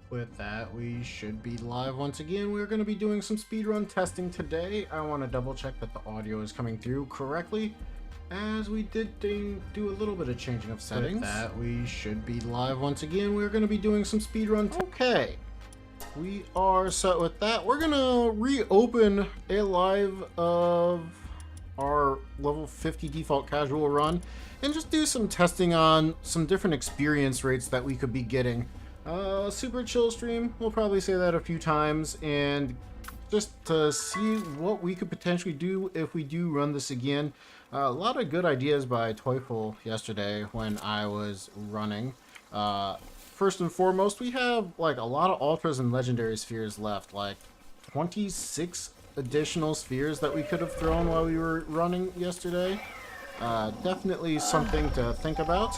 With that, we should be live once again. We're going to be doing some speedrun testing today. I want to double check that the audio is coming through correctly, as we did do a little bit of changing of settings. With that, we should be live once again. We're going to be doing some speedrun. Okay, we are set with that. We're going to reopen a live of our level 50 default casual run and just do some testing on some different experience rates that we could be getting. Super chill stream, we'll probably say that a few times, and just to see what we could potentially do if we do run this again. A lot of good ideas by Toyful yesterday when I was running. First and foremost, we have like a lot of ultras and legendary spheres left, like 26 additional spheres that we could have thrown while we were running yesterday. Definitely something to think about.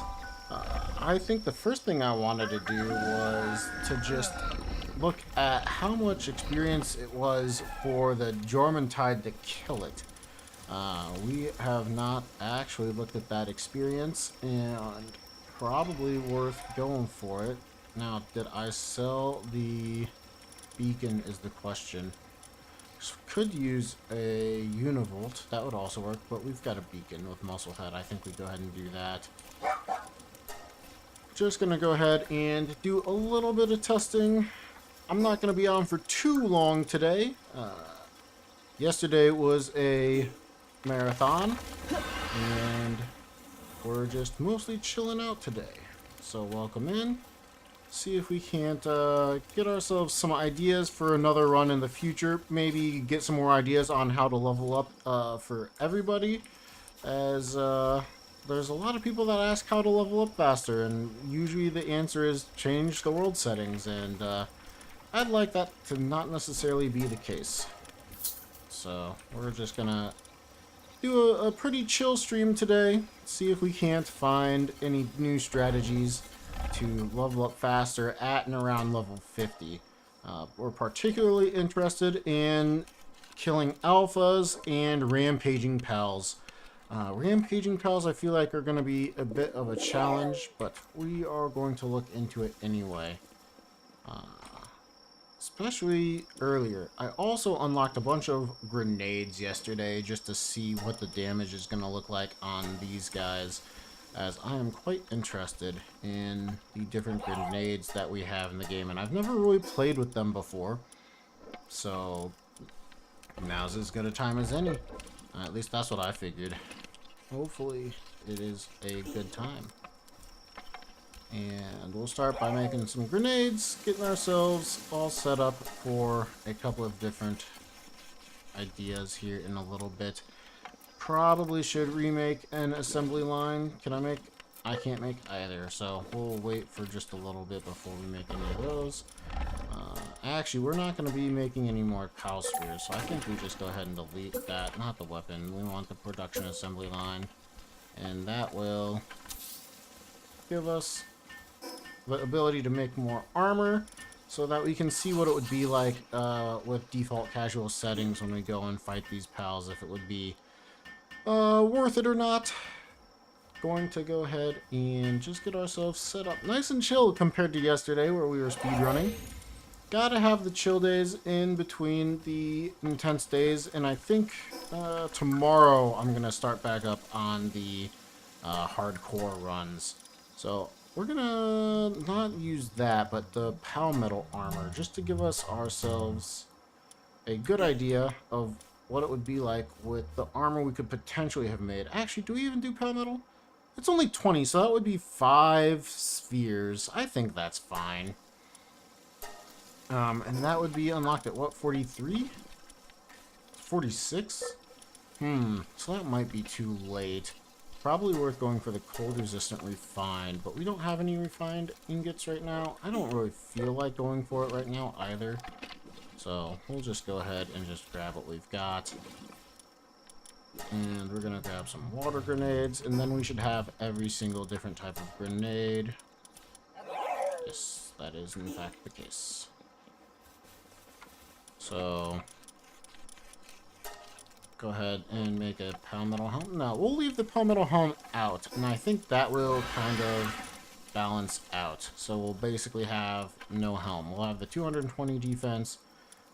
I think the first thing I wanted to do was to just look at how much experience it was for the Jormuntide to kill it. We have not actually looked at that experience, and probably worth going for it. Now, did I sell the beacon is the question. Could use a univolt, that would also work, but we've got a beacon with Musclehead. I think we go ahead and do that. Just gonna go ahead and do a little bit of testing. I'm not gonna be on for too long today. Yesterday was a marathon, and we're just mostly chilling out today. So welcome in. See if we can't get ourselves some ideas for another run in the future. Maybe get some more ideas on how to level up for everybody, as there's a lot of people that ask how to level up faster, and usually the answer is change the world settings, and I'd like that to not necessarily be the case. So we're just gonna do a pretty chill stream today, see if we can't find any new strategies to level up faster at and around level 50. We're particularly interested in killing alphas and rampaging pals. Rampaging pals I feel like are going to be a bit of a challenge, but we are going to look into it anyway. Especially earlier. I also unlocked a bunch of grenades yesterday just to see what the damage is going to look like on these guys, as I am quite interested in the different grenades that we have in the game, and I've never really played with them before. So now's as good a time as any. At least that's what I figured. Hopefully it is a good time. And we'll start by making some grenades, getting ourselves all set up for a couple of different ideas here in a little bit. Probably should remake an assembly line. Can I make? I can't make either, so we'll wait for just a little bit before we make any of those. Actually, we're not going to be making any more cow spheres, so I think we just go ahead and delete that. Not the weapon. We want the production assembly line, and that will give us the ability to make more armor, so that we can see what it would be like with default casual settings when we go and fight these pals, if it would be worth it or not. Going to go ahead and just get ourselves set up nice and chill compared to yesterday where we were speedrunning. Gotta have the chill days in between the intense days, and I think tomorrow I'm gonna start back up on the hardcore runs. So we're gonna not use that, but the Palmetal armor, just to give us ourselves a good idea of what it would be like with the armor we could potentially have made. Actually, do we even do Palmetal? It's only 20, so that would be 5 spheres. I think that's fine. And that would be unlocked at what, 43? 46? So that might be too late. Probably worth going for the cold resistant refined, but we don't have any refined ingots right now. I don't really feel like going for it right now either. So we'll just go ahead and just grab what we've got. And we're gonna grab some water grenades, and then we should have every single different type of grenade. Yes, that is in fact the case. So go ahead and make a Palmetal helmet. No, we'll leave the Palmetal helmet out, and I think that will kind of balance out. So we'll basically have no helm. We'll have the 220 defense,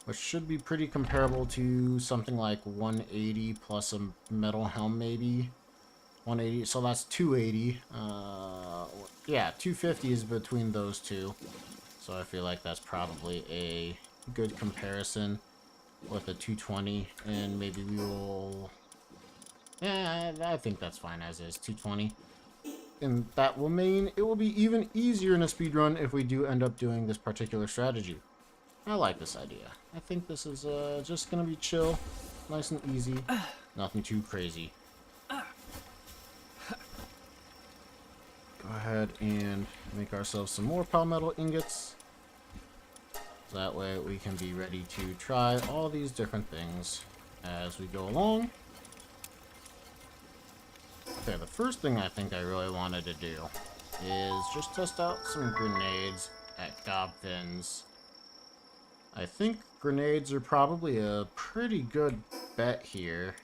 which should be pretty comparable to something like 180 plus a metal helm maybe. 180, so that's 280. Yeah, 250 is between those two. So I feel like that's probably a good comparison with a 220, and maybe we will... Yeah, I think that's fine as is, 220. And that will mean it will be even easier in a speedrun if we do end up doing this particular strategy. I like this idea. I think this is just gonna be chill, nice and easy, nothing too crazy. Go ahead and make ourselves some more palmetto ingots. That way we can be ready to try all these different things as we go along. Okay, the first thing I think I really wanted to do is just test out some grenades at Gobfins. I think grenades are probably a pretty good bet here.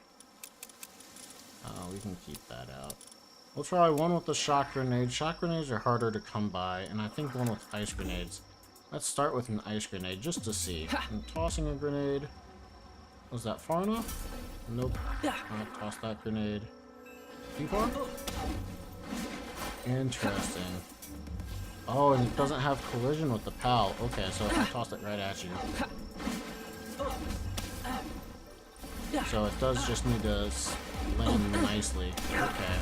We can keep that out. We'll try one with the shock grenade. Shock grenades are harder to come by, and I think one with ice grenades. Let's start with an ice grenade just to see. I'm tossing a grenade. Was that far enough? Nope. I'll toss that grenade. Too far? Interesting. Oh, and it doesn't have collision with the PAL. Okay, so I tossed it right at you. So it does just need to land nicely. Okay.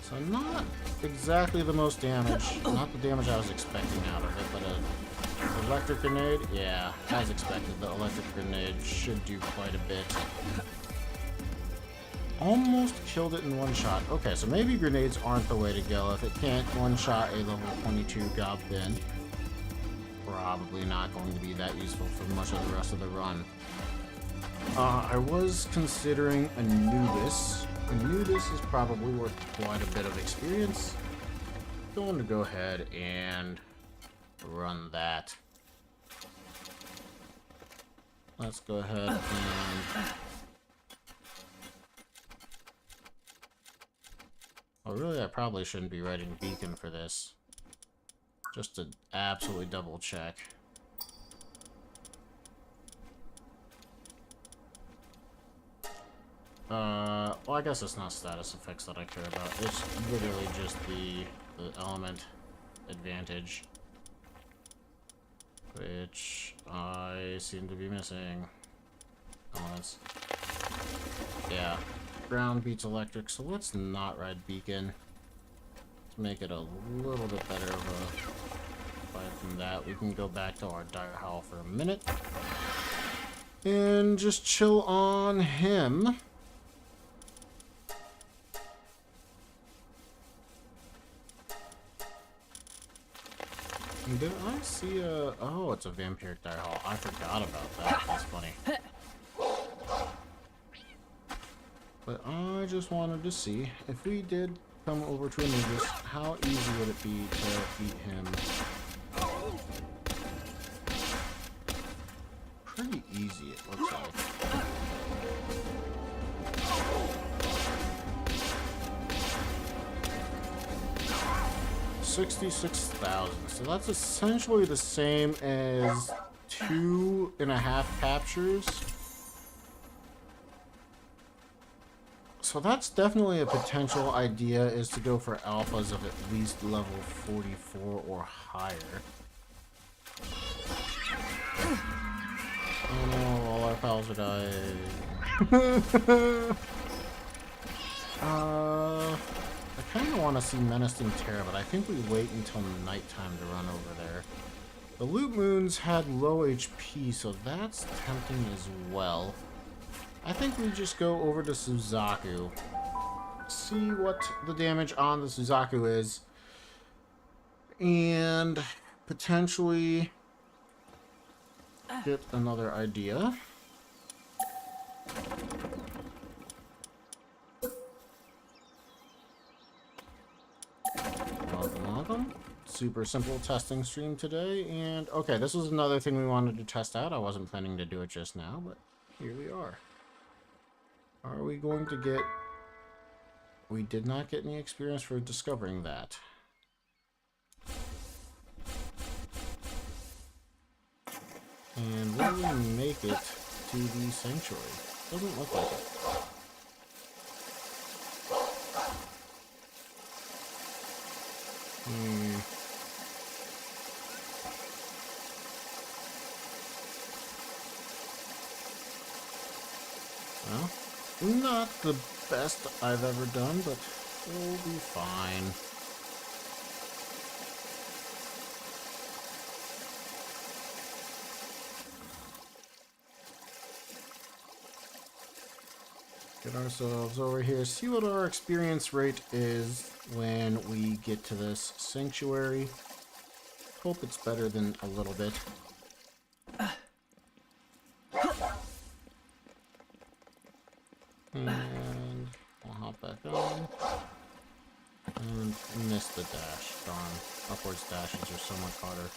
So not exactly the most damage. Not the damage I was expecting out of it, but an electric grenade? Yeah, as expected, the electric grenade should do quite a bit. Almost killed it in one shot. Okay, so maybe grenades aren't the way to go. If it can't one-shot a level 22 Goblin, probably not going to be that useful for much of the rest of the run. I was considering Anubis. Anubis is probably worth quite a bit of experience. Going to go ahead and run that. Let's go ahead and... Oh, really, I probably shouldn't be writing beacon for this. Just to absolutely double check. Well, I guess it's not status effects that I care about. It's literally just the element advantage. Which I seem to be missing. Elements. Yeah. Ground beats electric, so let's not ride beacon. Let's make it a little bit better of a fight from that. We can go back to our dire howl for a minute and just chill on him. Did I see a... Oh, it's a vampiric dire howl. I forgot about that. That's funny. But I just wanted to see, if we did come over to Anubis, how easy would it be to beat him? Pretty easy, it looks like. $66,000. So that's essentially the same as 2.5 captures. So that's definitely a potential idea, is to go for alphas of at least level 44 or higher. Oh no, all our pals are dying. I kind of want to see Menacing Terror, but I think we wait until nighttime to run over there. The Loot Moons had low HP, so that's tempting as well. I think we just go over to Suzaku, see what the damage on the Suzaku is, and potentially get another idea. Welcome. Super simple testing stream today, and okay, this was another thing we wanted to test out. I wasn't planning to do it just now, but here we are. Are we going to get... We did not get any experience for discovering that. And will we make it to the sanctuary? Doesn't look like it. Well, not the best I've ever done, but we'll be fine. Get ourselves over here, see what our experience rate is when we get to this sanctuary. Hope it's better than a little bit. And we'll hop back on. And miss the dash. Darn. Upwards dashes are so much harder.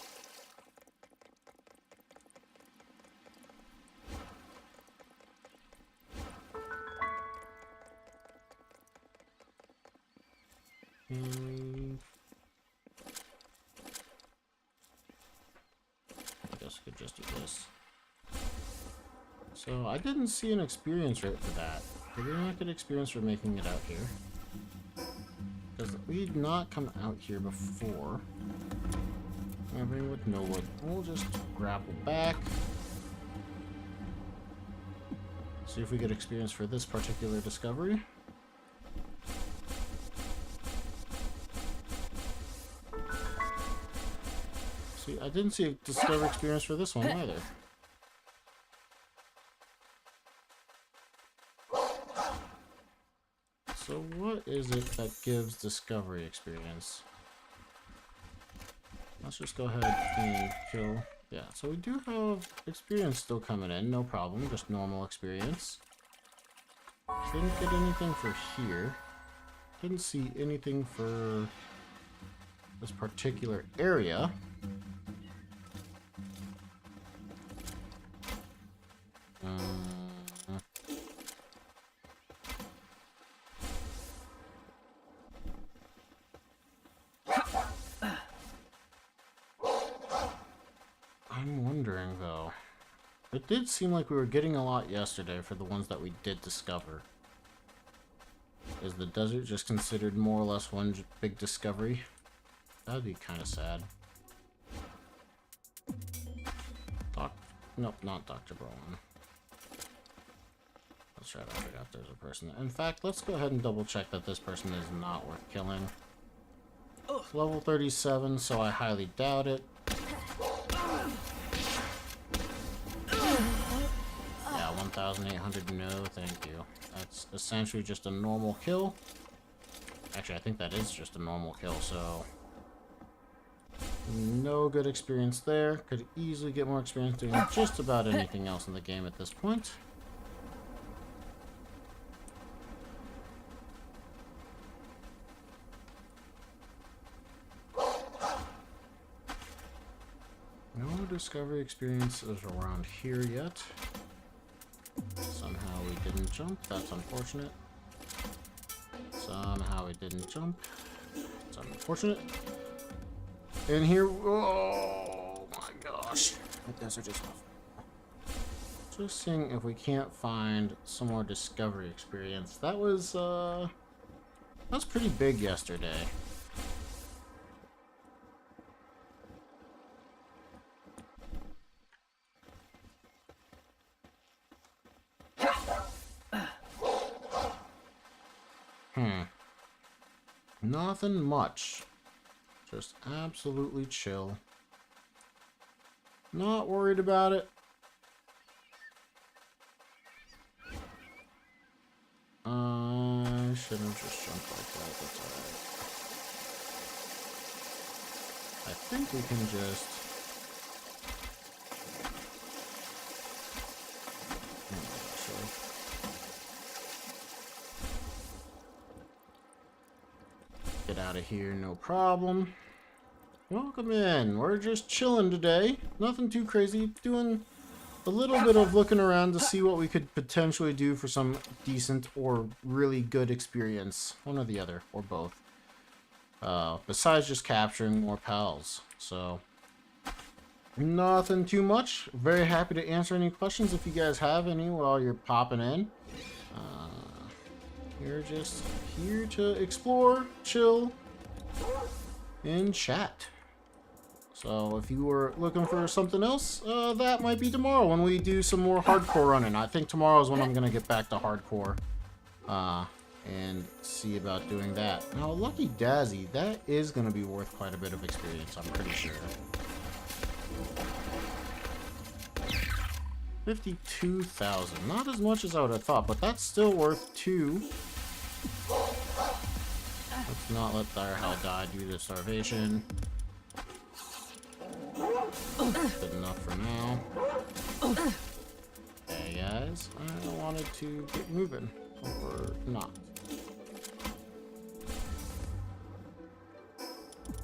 I guess I could just do this. So I didn't see an experience rate for that. Did we not get experience for making it out here? Because we'd not come out here before. Everything with no wood. We'll just grapple back. See if we get experience for this particular discovery. See, I didn't see a discover experience for this one either. So what is it that gives discovery experience? Let's just go ahead and kill. Yeah, so we do have experience still coming in, no problem, just normal experience. Didn't get anything for here. Didn't see anything for this particular area. I'm wondering though. It did seem like we were getting a lot yesterday for the ones that we did discover. Is the desert just considered more or less one big discovery? That'd be kind of sad. Nope, not Dr. Brolin. That's right, I forgot there's a person. In fact, let's go ahead and double check that this person is not worth killing. It's level 37, so I highly doubt it. Yeah, 1,800, no thank you. That's essentially just a normal kill. Actually, I think that is just a normal kill, so... no good experience there. Could easily get more experience doing just about anything else in the game at this point. No discovery experiences around here yet. Somehow we didn't jump. That's unfortunate. Somehow we didn't jump. It's unfortunate. And here, oh my gosh, the desert is awful. Just seeing if we can't find some more discovery experience. That was that's pretty big yesterday. Nothing much. Just absolutely chill. Not worried about it. I shouldn't have just jumped like that. That's alright. I think we can just... get out of here, no problem. Welcome in. We're just chilling today. Nothing too crazy. Doing a little bit of looking around to see what we could potentially do for some decent or really good experience. One or the other, or both. Besides just capturing more pals. So, Nothing too much. Very happy to answer any questions if you guys have any while you're popping in. We're just here to explore, chill, and chat. So if you were looking for something else, that might be tomorrow when we do some more hardcore running. I think tomorrow is when I'm going to get back to hardcore and see about doing that. Now, Lucky Dazzy, that is going to be worth quite a bit of experience, I'm pretty sure. 52,000. Not as much as I would have thought, but that's still worth 2. Let's not let Direhell die due to starvation. Good enough for now. Hey guys, I wanted to get moving, or not.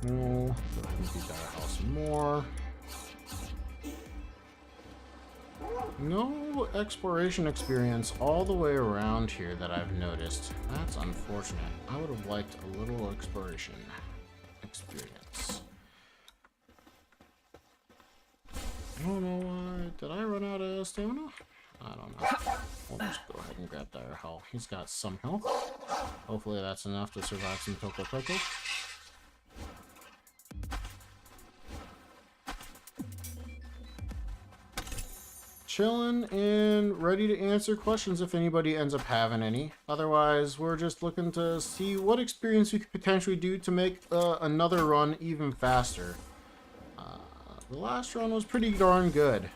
No, go ahead and do Direhell some more. No exploration experience all the way around here that I've noticed. That's unfortunate. I would have liked a little exploration experience. I don't know why. Did I run out of stamina? I don't know. We'll just go ahead and grab Direhell. He's got some health. Hopefully that's enough to survive some Toco Toco. Chillin' and ready to answer questions if anybody ends up having any. Otherwise, we're just looking to see what experience we could potentially do to make another run even faster. The last run was pretty darn good.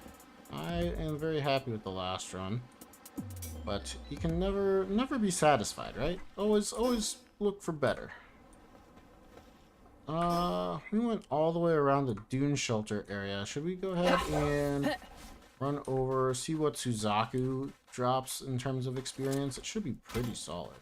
I am very happy with the last run. But you can never be satisfied, right? Always look for better. We went all the way around the dune shelter area. Should we go ahead and run over, see what Suzaku drops in terms of experience? It should be pretty solid.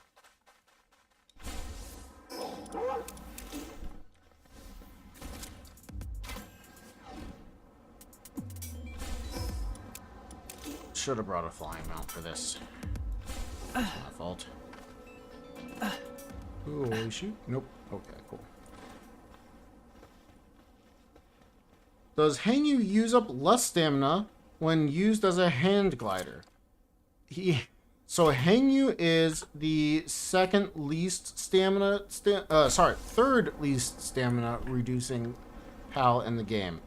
Should have brought a flying mount for this. It's my fault. Ooh, will we shoot? Nope. Okay, cool. Does Hangyu use up less stamina when used as a hand glider? So Hangyu is the second least stamina, third least stamina reducing pal in the game.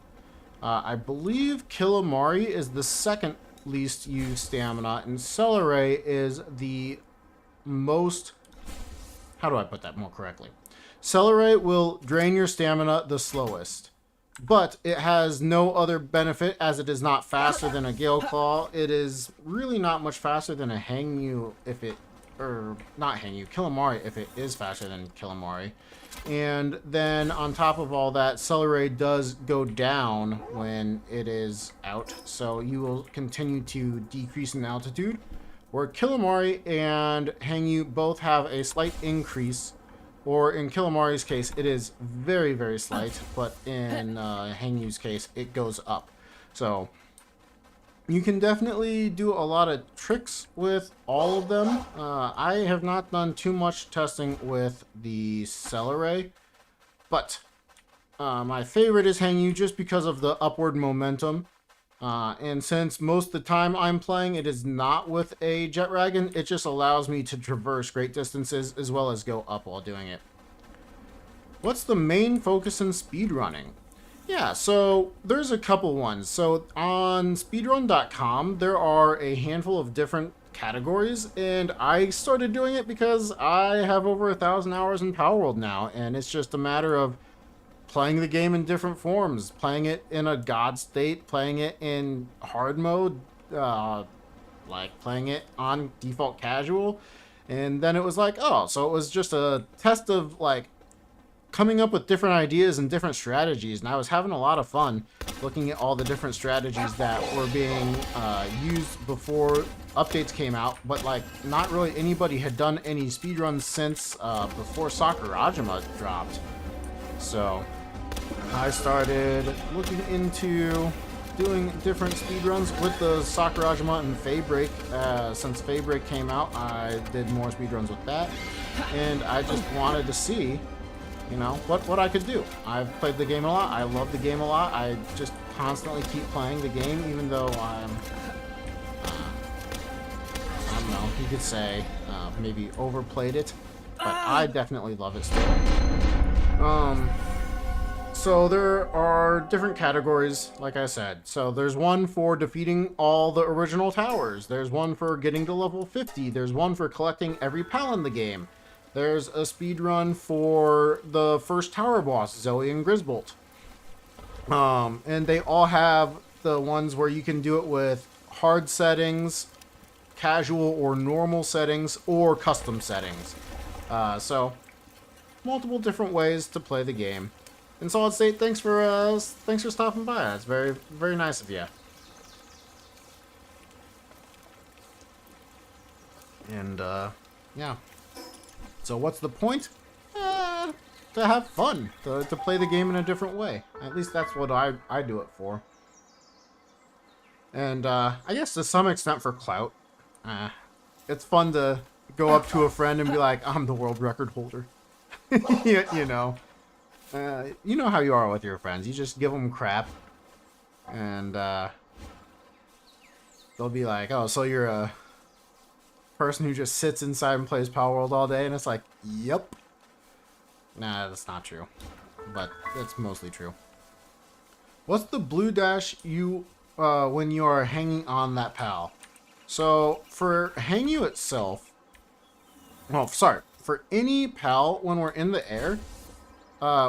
I believe Killamari is the second least used stamina, and Celeray is the most, how do I put that more correctly? Celeray will drain your stamina the slowest. But it has no other benefit as it is not faster than a Gale Claw. It is really not much faster than a Hangyu if it, or not Hangyu, Killamari if it is faster than Killamari. And then on top of all that, Celeray does go down when it is out. So you will continue to decrease in altitude. Where Killamari and Hangyu both have a slight increase. Or in Killamari's case, it is very, very slight, but in Hangyu's case, it goes up. So you can definitely do a lot of tricks with all of them. I have not done too much testing with the Celeray, but my favorite is Hangyu just because of the upward momentum. And since most of the time I'm playing, it is not with a jet dragon, it just allows me to traverse great distances as well as go up while doing it. What's the main focus in speedrunning? Yeah, so there's a couple ones. So on speedrun.com, there are a handful of different categories, and I started doing it because I have over 1,000 hours in Palworld now, and it's just a matter of playing the game in different forms, playing it in a god state, playing it in hard mode, like playing it on default casual. And then it was like, oh, so it was just a test of like coming up with different ideas and different strategies. And I was having a lot of fun looking at all the different strategies that were being used before updates came out. But like not really anybody had done any speedruns since before Sakurajima dropped. So I started looking into doing different speedruns with the Sakurajima and Fey Break. Since Fey Break came out, I did more speedruns with that. And I just wanted to see you know, what I could do. I've played the game a lot. I love the game a lot. I just constantly keep playing the game, even though I don't know, you could say maybe overplayed it, but I definitely love it still. So there are different categories, like I said. So there's one for defeating all the original towers. There's one for getting to level 50. There's one for collecting every pal in the game. There's a speed run for the first tower boss, Zoe and Grisbolt. And they all have the ones where you can do it with hard settings, casual or normal settings, or custom settings. So multiple different ways to play the game. And Solid State, thanks for stopping by. That's very, very nice of you. And yeah. So what's the point? To have fun, to play the game in a different way. At least that's what I do it for. And I guess to some extent for clout. It's fun to go up to a friend and be like, I'm the world record holder. you know. You know how you are with your friends. You just give them crap. And they'll be like, oh, so you're a person who just sits inside and plays Palworld all day? And it's like, yep. Nah, that's not true. But it's mostly true. What's the blue dash you when you are hanging on that pal? So for Hangyu itself, well, sorry, for any pal when we're in the air,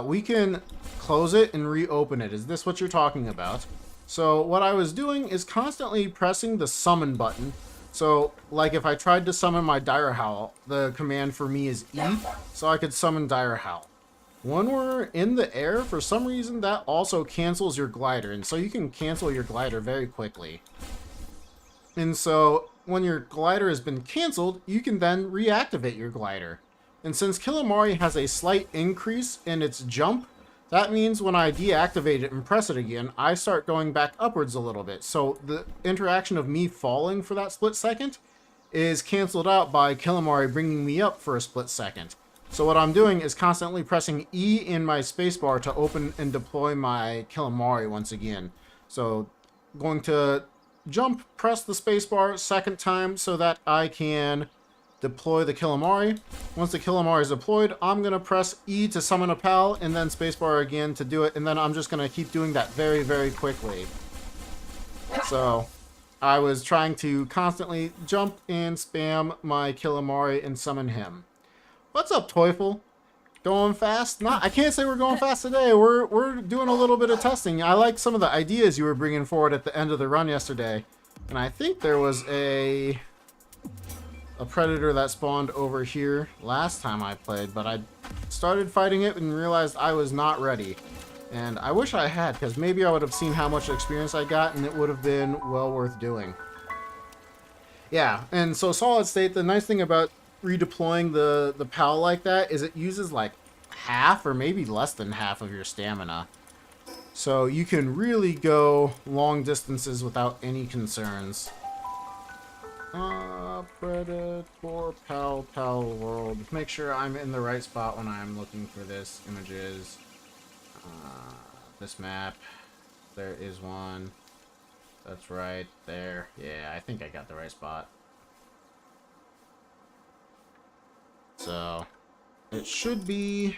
we can close it and reopen it. Is this what you're talking about? So what I was doing is constantly pressing the summon button. So like if I tried to summon my Dire Howl, the command for me is E, so I could summon Dire Howl. When we're in the air, for some reason that also cancels your glider, and so you can cancel your glider very quickly. And so when your glider has been canceled, you can then reactivate your glider. And since Killamari has a slight increase in its jump, that means when I deactivate it and press it again, I start going back upwards a little bit. So the interaction of me falling for that split second is canceled out by Killamari bringing me up for a split second. So what I'm doing is constantly pressing E in my spacebar to open and deploy my Killamari once again. So going to jump, press the spacebar second time so that I can deploy the Killamari. Once the Killamari is deployed, I'm going to press E to summon a pal and then spacebar again to do it. And then I'm just going to keep doing that very, very quickly. So I was trying to constantly jump and spam my Killamari and summon him. What's up, Teufel? Going fast? Not, I can't say we're going fast today. We're doing a little bit of testing. I like some of the ideas you were bringing forward at the end of the run yesterday. And I think there was a predator that spawned over here last time I played, but I started fighting it and realized I was not ready. And I wish I had, because maybe I would have seen how much experience I got and it would have been well worth doing. Yeah, and so Solid State, the nice thing about redeploying the PAL like that is it uses like half or maybe less than half of your stamina. So you can really go long distances without any concerns. Predator, Palworld. Make sure I'm in the right spot when I'm looking for this. Images. This map. There is one. That's right there. Yeah, I think I got the right spot. So, it should be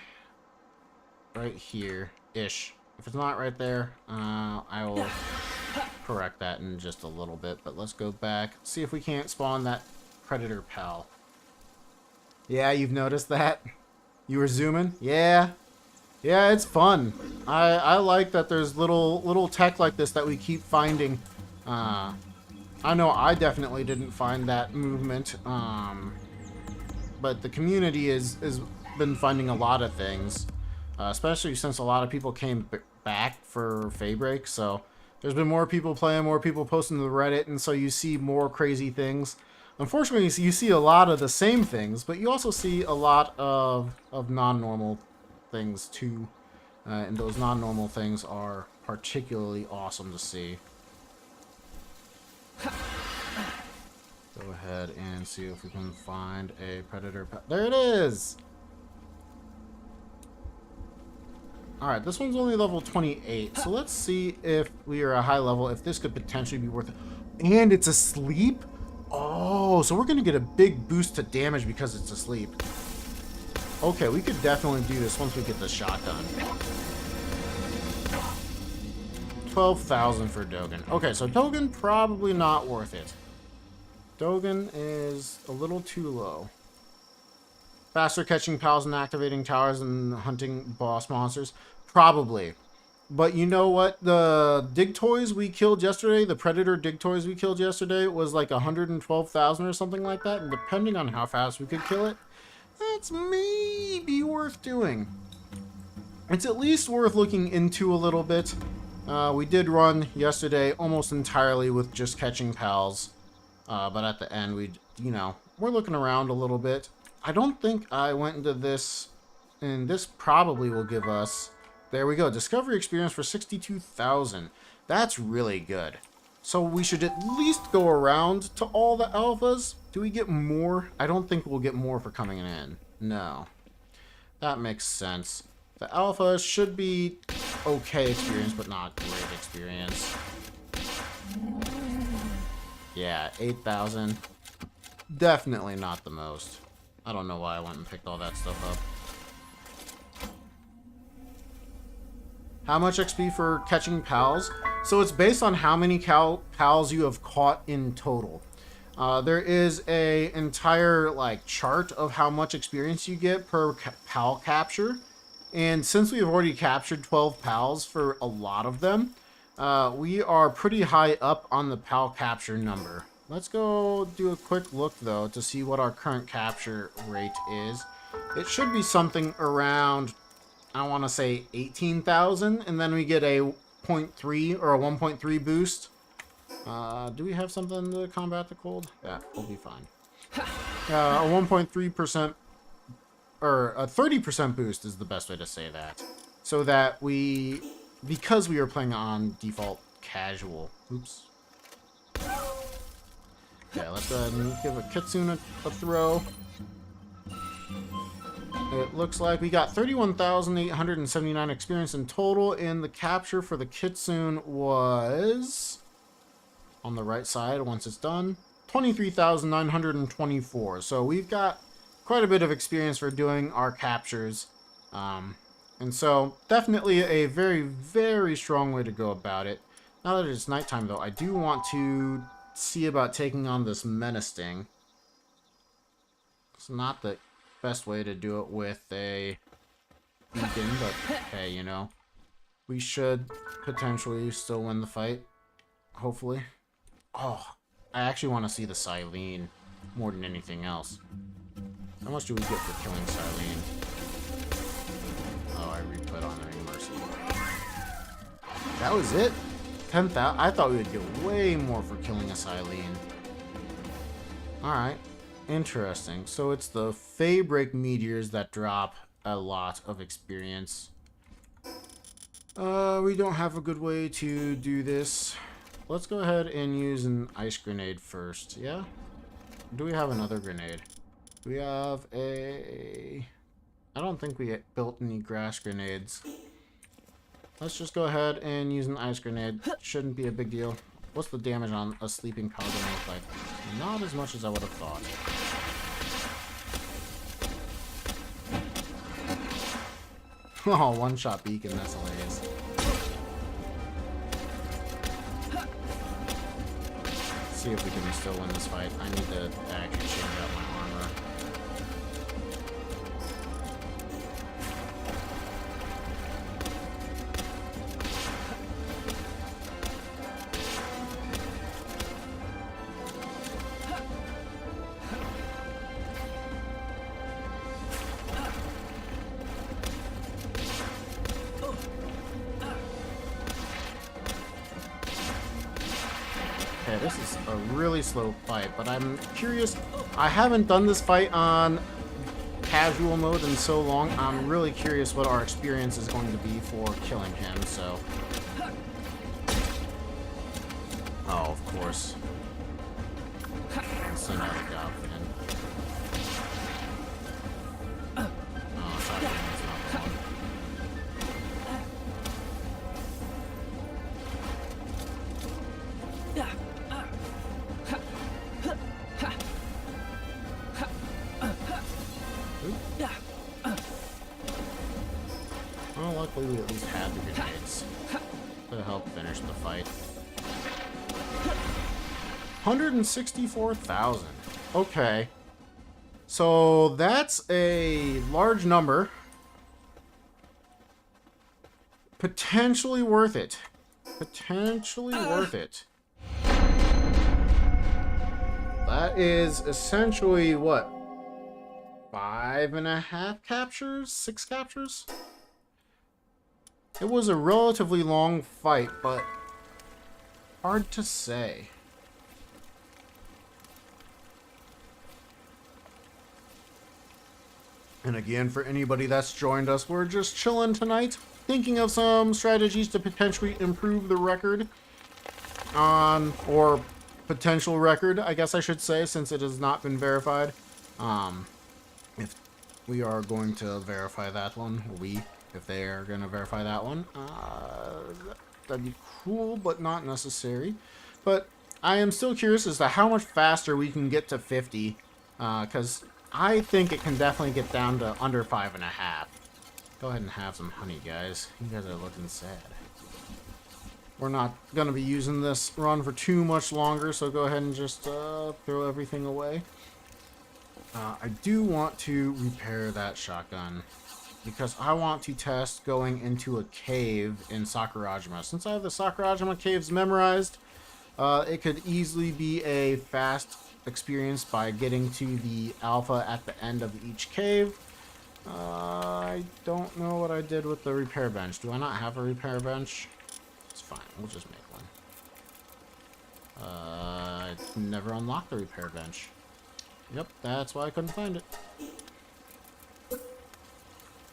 right here-ish. If it's not right there, I will correct that in just a little bit. But let's go back. See if we can't spawn that predator pal. Yeah, you've noticed that? You were zooming? Yeah. Yeah, it's fun. I like that there's little tech like this that we keep finding. I know I definitely didn't find that movement. But the community has been finding a lot of things. Especially since a lot of people came back for Faybreak. So there's been more people playing, more people posting to the Reddit, and so you see more crazy things. Unfortunately, you see a lot of the same things, but you also see a lot of non-normal things too. And those non-normal things are particularly awesome to see. Go ahead and see if we can find a predator. There it is! Alright, this one's only level 28, so let's see if we are a high level, if this could potentially be worth it. And it's asleep? Oh, so we're going to get a big boost to damage because it's asleep. Okay, we could definitely do this once we get the shot done. 12,000 for Dogen. Okay, so Dogen probably not worth it. Dogen is a little too low. Faster catching pals and activating towers and hunting boss monsters? Probably. But you know what? The dig toys we killed yesterday, the predator dig toys we killed yesterday, was like 112,000 or something like that. And depending on how fast we could kill it, that's maybe worth doing. It's at least worth looking into a little bit. We did run yesterday almost entirely with just catching pals. But at the end, we're looking around a little bit. I don't think I went into this, and this probably will give us, there we go, discovery experience for 62,000. That's really good. So we should at least go around to all the alphas. Do we get more? I don't think we'll get more for coming in. No. That makes sense. The alpha should be okay experience, but not great experience. Yeah, 8,000. Definitely not the most. I don't know why I went and picked all that stuff up. How much XP for catching pals? So it's based on how many pals you have caught in total. There is a entire chart of how much experience you get per pal capture. And since we've already captured 12 pals for a lot of them, we are pretty high up on the pal capture number. Let's go do a quick look, though, to see what our current capture rate is. It should be something around, I want to say, 18,000, and then we get a 0.3 or a 1.3 boost. Do we have something to combat the cold? Yeah, we'll be fine. A 1.3%, or a 30% boost is the best way to say that. So that because we are playing on default casual. Oops. Okay, let's go ahead and give a Kitsune a throw. It looks like we got 31,879 experience in total, and the capture for the Kitsune was, on the right side once it's done, 23,924. So we've got quite a bit of experience for doing our captures. And so definitely a very, very strong way to go about it. Now that it's nighttime, though, I do want to see about taking on this menace thing. It's not the best way to do it with a beacon, but hey, we should potentially still win the fight. Hopefully. Oh, I actually want to see the Silene more than anything else. How much do we get for killing Silene? Oh, I re-put on any mercy. That was it? 10,000? I thought we would get way more for killing a Silene. Alright. Interesting. So it's the Faybreak meteors that drop a lot of experience. We don't have a good way to do this. Let's go ahead and use an ice grenade first, yeah? Do we have another grenade? We have a... I don't think we built any grass grenades. Let's just go ahead and use an ice grenade. Shouldn't be a big deal. What's the damage on a sleeping pal gonna look like? Not as much as I would have thought. Oh, one-shot beacon, that's hilarious. Let's see if we can still win this fight. I need to actually change out my armor. Okay, this is a really slow fight, but I'm curious. I haven't done this fight on casual mode in so long. I'm really curious what our experience is going to be for killing him, so... Oh, of course. Let's send out a Goblin. Oh, shotgun is not the one. Luckily, we at least had the grenades to help finish the fight. 164,000. Okay. So that's a large number. Potentially worth it. Potentially worth it. That is essentially what? 5.5 captures? 6 captures? It was a relatively long fight, but hard to say. And again, for anybody that's joined us, we're just chilling tonight, thinking of some strategies to potentially improve the record or potential record, I guess I should say, since it has not been verified. If we are going to verify that one, if they are going to verify that one, that'd be cool, but not necessary. But I am still curious as to how much faster we can get to 50, because I think it can definitely get down to under 5.5. Go ahead and have some honey, guys. You guys are looking sad. We're not going to be using this run for too much longer, so go ahead and just throw everything away. I do want to repair that shotgun, because I want to test going into a cave in Sakurajima. Since I have the Sakurajima caves memorized, it could easily be a fast experience by getting to the alpha at the end of each cave. I don't know what I did with the repair bench. Do I not have a repair bench? It's fine. We'll just make one. I never unlocked the repair bench. Yep, that's why I couldn't find it.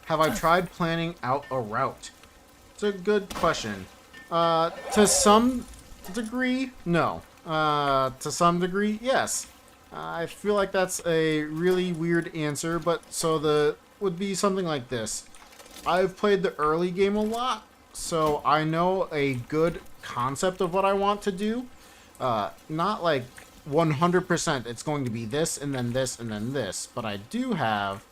Have I tried planning out a route? It's a good question. To some degree, no. To some degree, yes. I feel like that's a really weird answer, but so would be something like this. I've played the early game a lot, so I know a good concept of what I want to do. Not like 100% it's going to be this and then this and then this, but I do have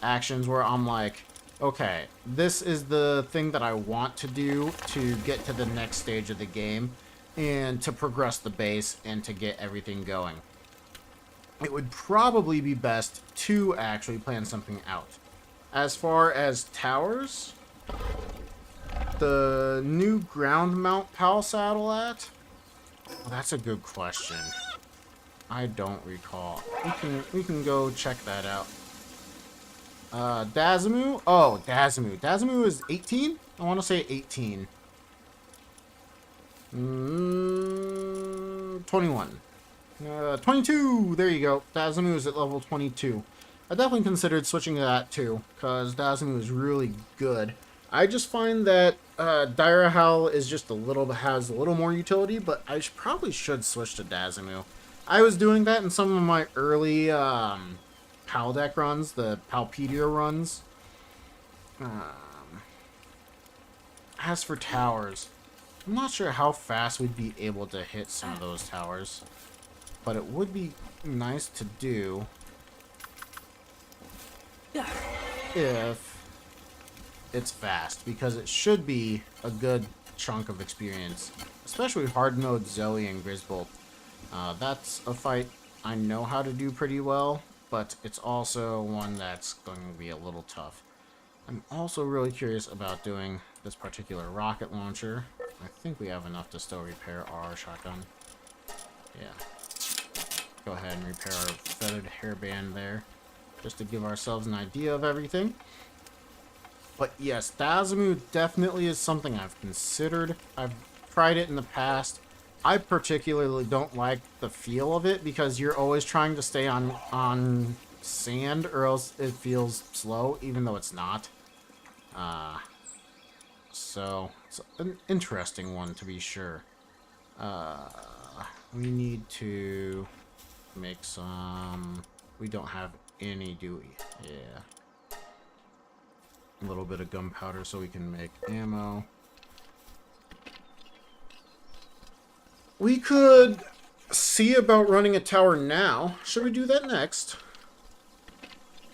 actions where I'm like, okay, this is the thing that I want to do to get to the next stage of the game and to progress the base and to get everything going. It would probably be best to actually plan something out. As far as towers, the new ground mount PAL saddle at? Well, that's a good question. I don't recall. We can go check that out. Dazumu? Oh, Dazumu. Dazumu is 18? I want to say 18. 21. 22! There you go. Dazumu is at level 22. I definitely considered switching to that too, because Dazumu is really good. I just find that Daira Howl is just has a little more utility, but I probably should switch to Dazumu. I was doing that in some of my early PAL deck runs, the Palpedia runs. As for towers, I'm not sure how fast we'd be able to hit some of those towers, but it would be nice to do if it's fast, because it should be a good chunk of experience, especially hard mode Zoe and Grisbolt. That's a fight I know how to do pretty well, but it's also one that's going to be a little tough. I'm also really curious about doing this particular rocket launcher. I think we have enough to still repair our shotgun. Yeah. Go ahead and repair our feathered hairband there, just to give ourselves an idea of everything. But yes, Dazumu definitely is something I've considered. I've tried it in the past. I particularly don't like the feel of it, because you're always trying to stay on sand, or else it feels slow, even though it's not. So it's an interesting one, to be sure. We need to make some... We don't have any, do we? Yeah. A little bit of gunpowder so we can make ammo. We could see about running a tower now. Should we do that next?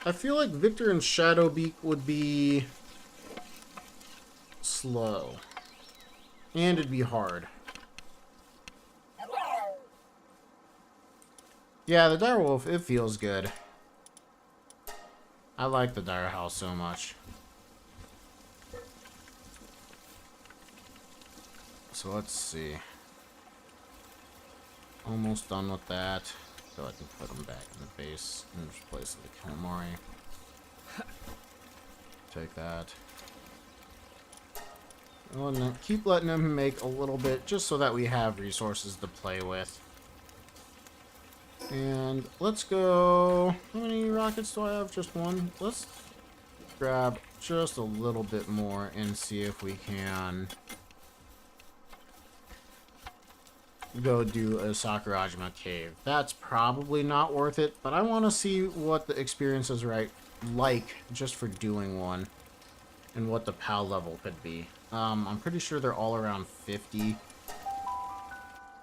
I feel like Victor and Shadowbeak would be slow. And it'd be hard. Yeah, the direwolf, it feels good. I like the dire house so much. So let's see. Almost done with that. So I can put them back in the base and just place the Calamari. Take that. And keep letting them make a little bit just so that we have resources to play with. And let's go. How many rockets do I have? Just one? Let's grab just a little bit more and see if we can go do a Sakurajima cave. That's probably not worth it, but I want to see what the experience is like just for doing one and what the PAL level could be. I'm pretty sure they're all around 50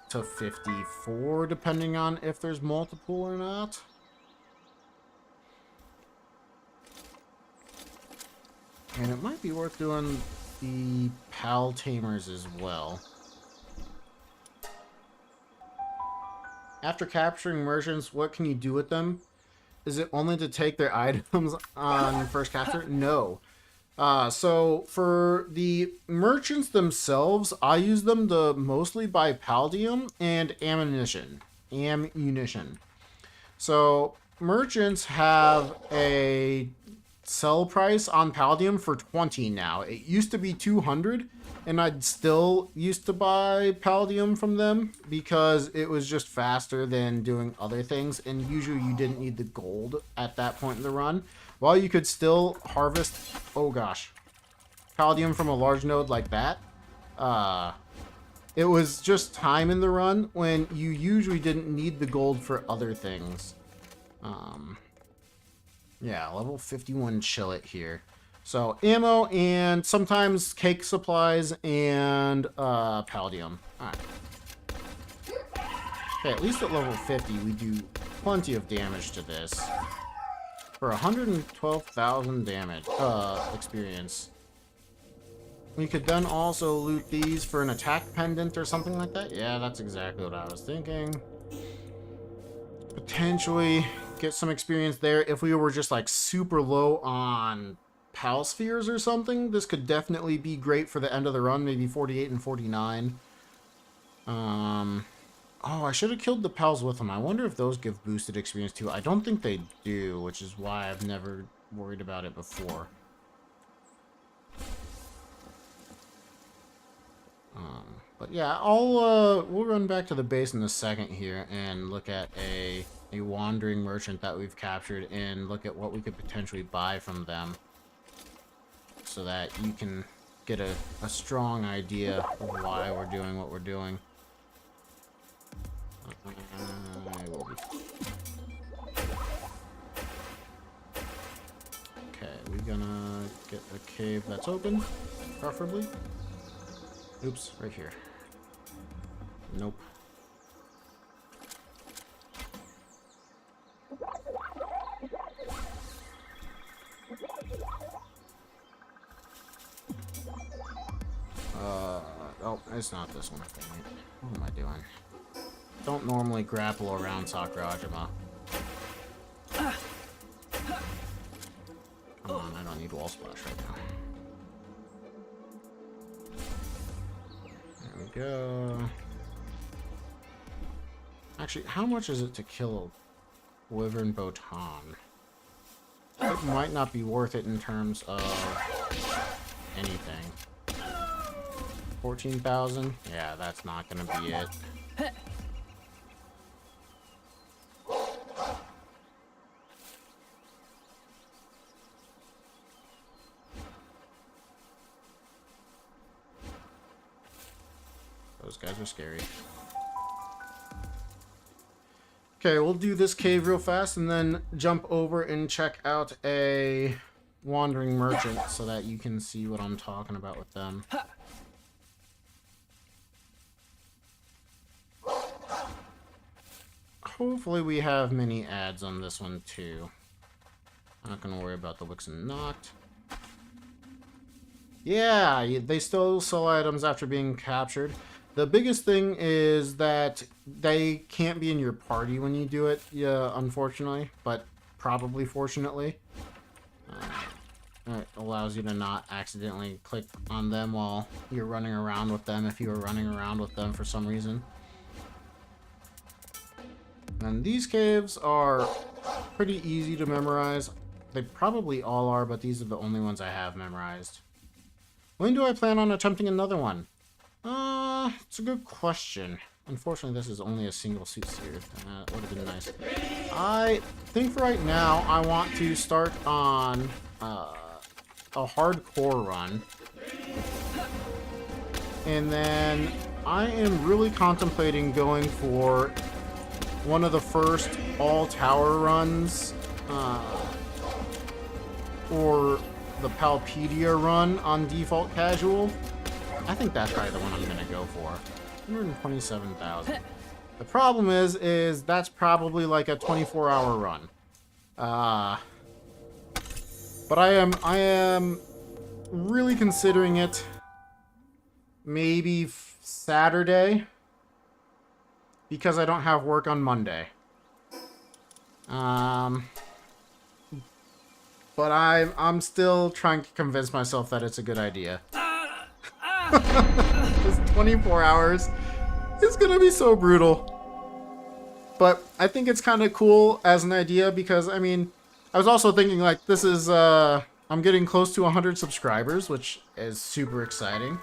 to 54, depending on if there's multiple or not. And it might be worth doing the PAL tamers as well. After capturing merchants, what can you do with them? Is it only to take their items on first capture? No. So for the merchants themselves, I use them to mostly buy palladium and ammunition. So merchants have a sell price on palladium for 20 now. It used to be 200, and I'd still used to buy palladium from them because it was just faster than doing other things, and usually you didn't need the gold at that point in the run. While you could still harvest, oh gosh, palladium from a large node like that, it was just time in the run when you usually didn't need the gold for other things. Yeah, level 51 Chillin here. So ammo and sometimes cake supplies and palladium. Alright. Okay, at least at level 50 we do plenty of damage to this. For 112,000 damage, experience. We could then also loot these for an attack pendant or something like that. Yeah, that's exactly what I was thinking. Potentially get some experience there. If we were just like super low on PAL spheres or something, this could definitely be great for the end of the run, maybe 48 and 49. Oh, I should have killed the pals with them. I wonder if those give boosted experience too. I don't think they do, which is why I've never worried about it before. But yeah, we'll run back to the base in a second here and look at a wandering merchant that we've captured and look at what we could potentially buy from them so that you can get a strong idea of why we're doing what we're doing. Okay, we're gonna get a cave that's open, preferably. Oops, right here. Nope. Oh, it's not this one. What am I doing? Don't normally grapple around Sakurajima. Come on, I don't need wall splash right now. There we go. Actually, how much is it to kill a Wyvern Botan? It might not be worth it in terms of anything. 14,000? Yeah, that's not gonna be it. Those guys are scary. Okay, we'll do this cave real fast and then jump over and check out a wandering merchant so that you can see what I'm talking about with them. Hopefully we have many ads on this one too. Not gonna worry about the Wixen Knocked. Yeah, they still sell items after being captured. The biggest thing is that they can't be in your party when you do it, yeah, unfortunately, but probably fortunately. It allows you to not accidentally click on them while you're running around with them if you were running around with them for some reason. And these caves are pretty easy to memorize. They probably all are, but these are the only ones I have memorized. When do I plan on attempting another one? It's a good question. Unfortunately, this is only a single suit series. That would have been nice. I think for right now, I want to start on a hardcore run. And then I am really contemplating going for one of the first all-tower runs, or the Palpedia run on default casual. I think that's probably the one I'm gonna go for. 127,000. The problem is that's probably like a 24-hour run. But I am really considering it. Maybe Saturday, because I don't have work on Monday. But I'm still trying to convince myself that it's a good idea. This 24 hours is gonna be so brutal. But I think it's kind of cool as an idea because, I mean, I was also thinking like this is, I'm getting close to 100 subscribers, which is super exciting.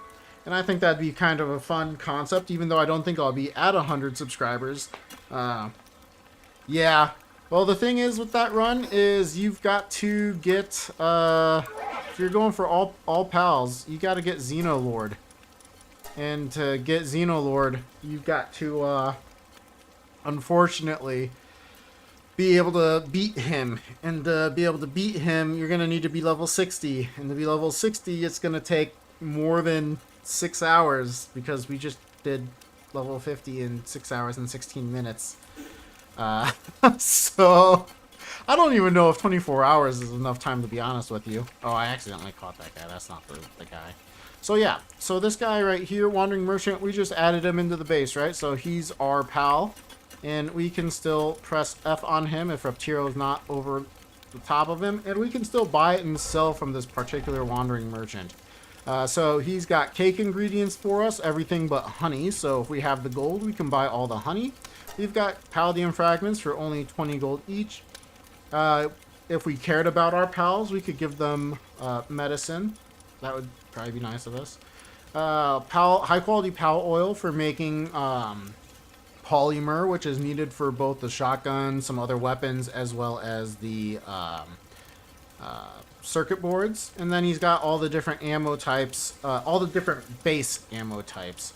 And I think that'd be kind of a fun concept, even though I don't think I'll be at 100 subscribers. Yeah. Well, the thing is with that run is you've got to get, if you're going for all pals, you got to get Xenolord. And to get Xenolord, you've got to, unfortunately, be able to beat him. And to be able to beat him, you're going to need to be level 60. And to be level 60, it's going to take more than 6 hours, because we just did level 50 in 6 hours and 16 minutes. So I don't even know if 24 hours is enough time, to be honest with you. Oh, I accidentally caught that guy. That's not the guy. So yeah, so this guy right here, Wandering Merchant, we just added him into the base, right? So he's our pal, and we can still press F on him if Reptiro is not over the top of him, and we can still buy and sell from this particular Wandering Merchant. So he's got cake ingredients for us, everything but honey. So if we have the gold, we can buy all the honey. We've got Palladium fragments for only 20 gold each. If we cared about our pals, we could give them medicine. That would probably be nice of us. High quality pal oil for making polymer, which is needed for both the shotgun, some other weapons, as well as the circuit boards. And then he's got all the different ammo types, all the different base ammo types.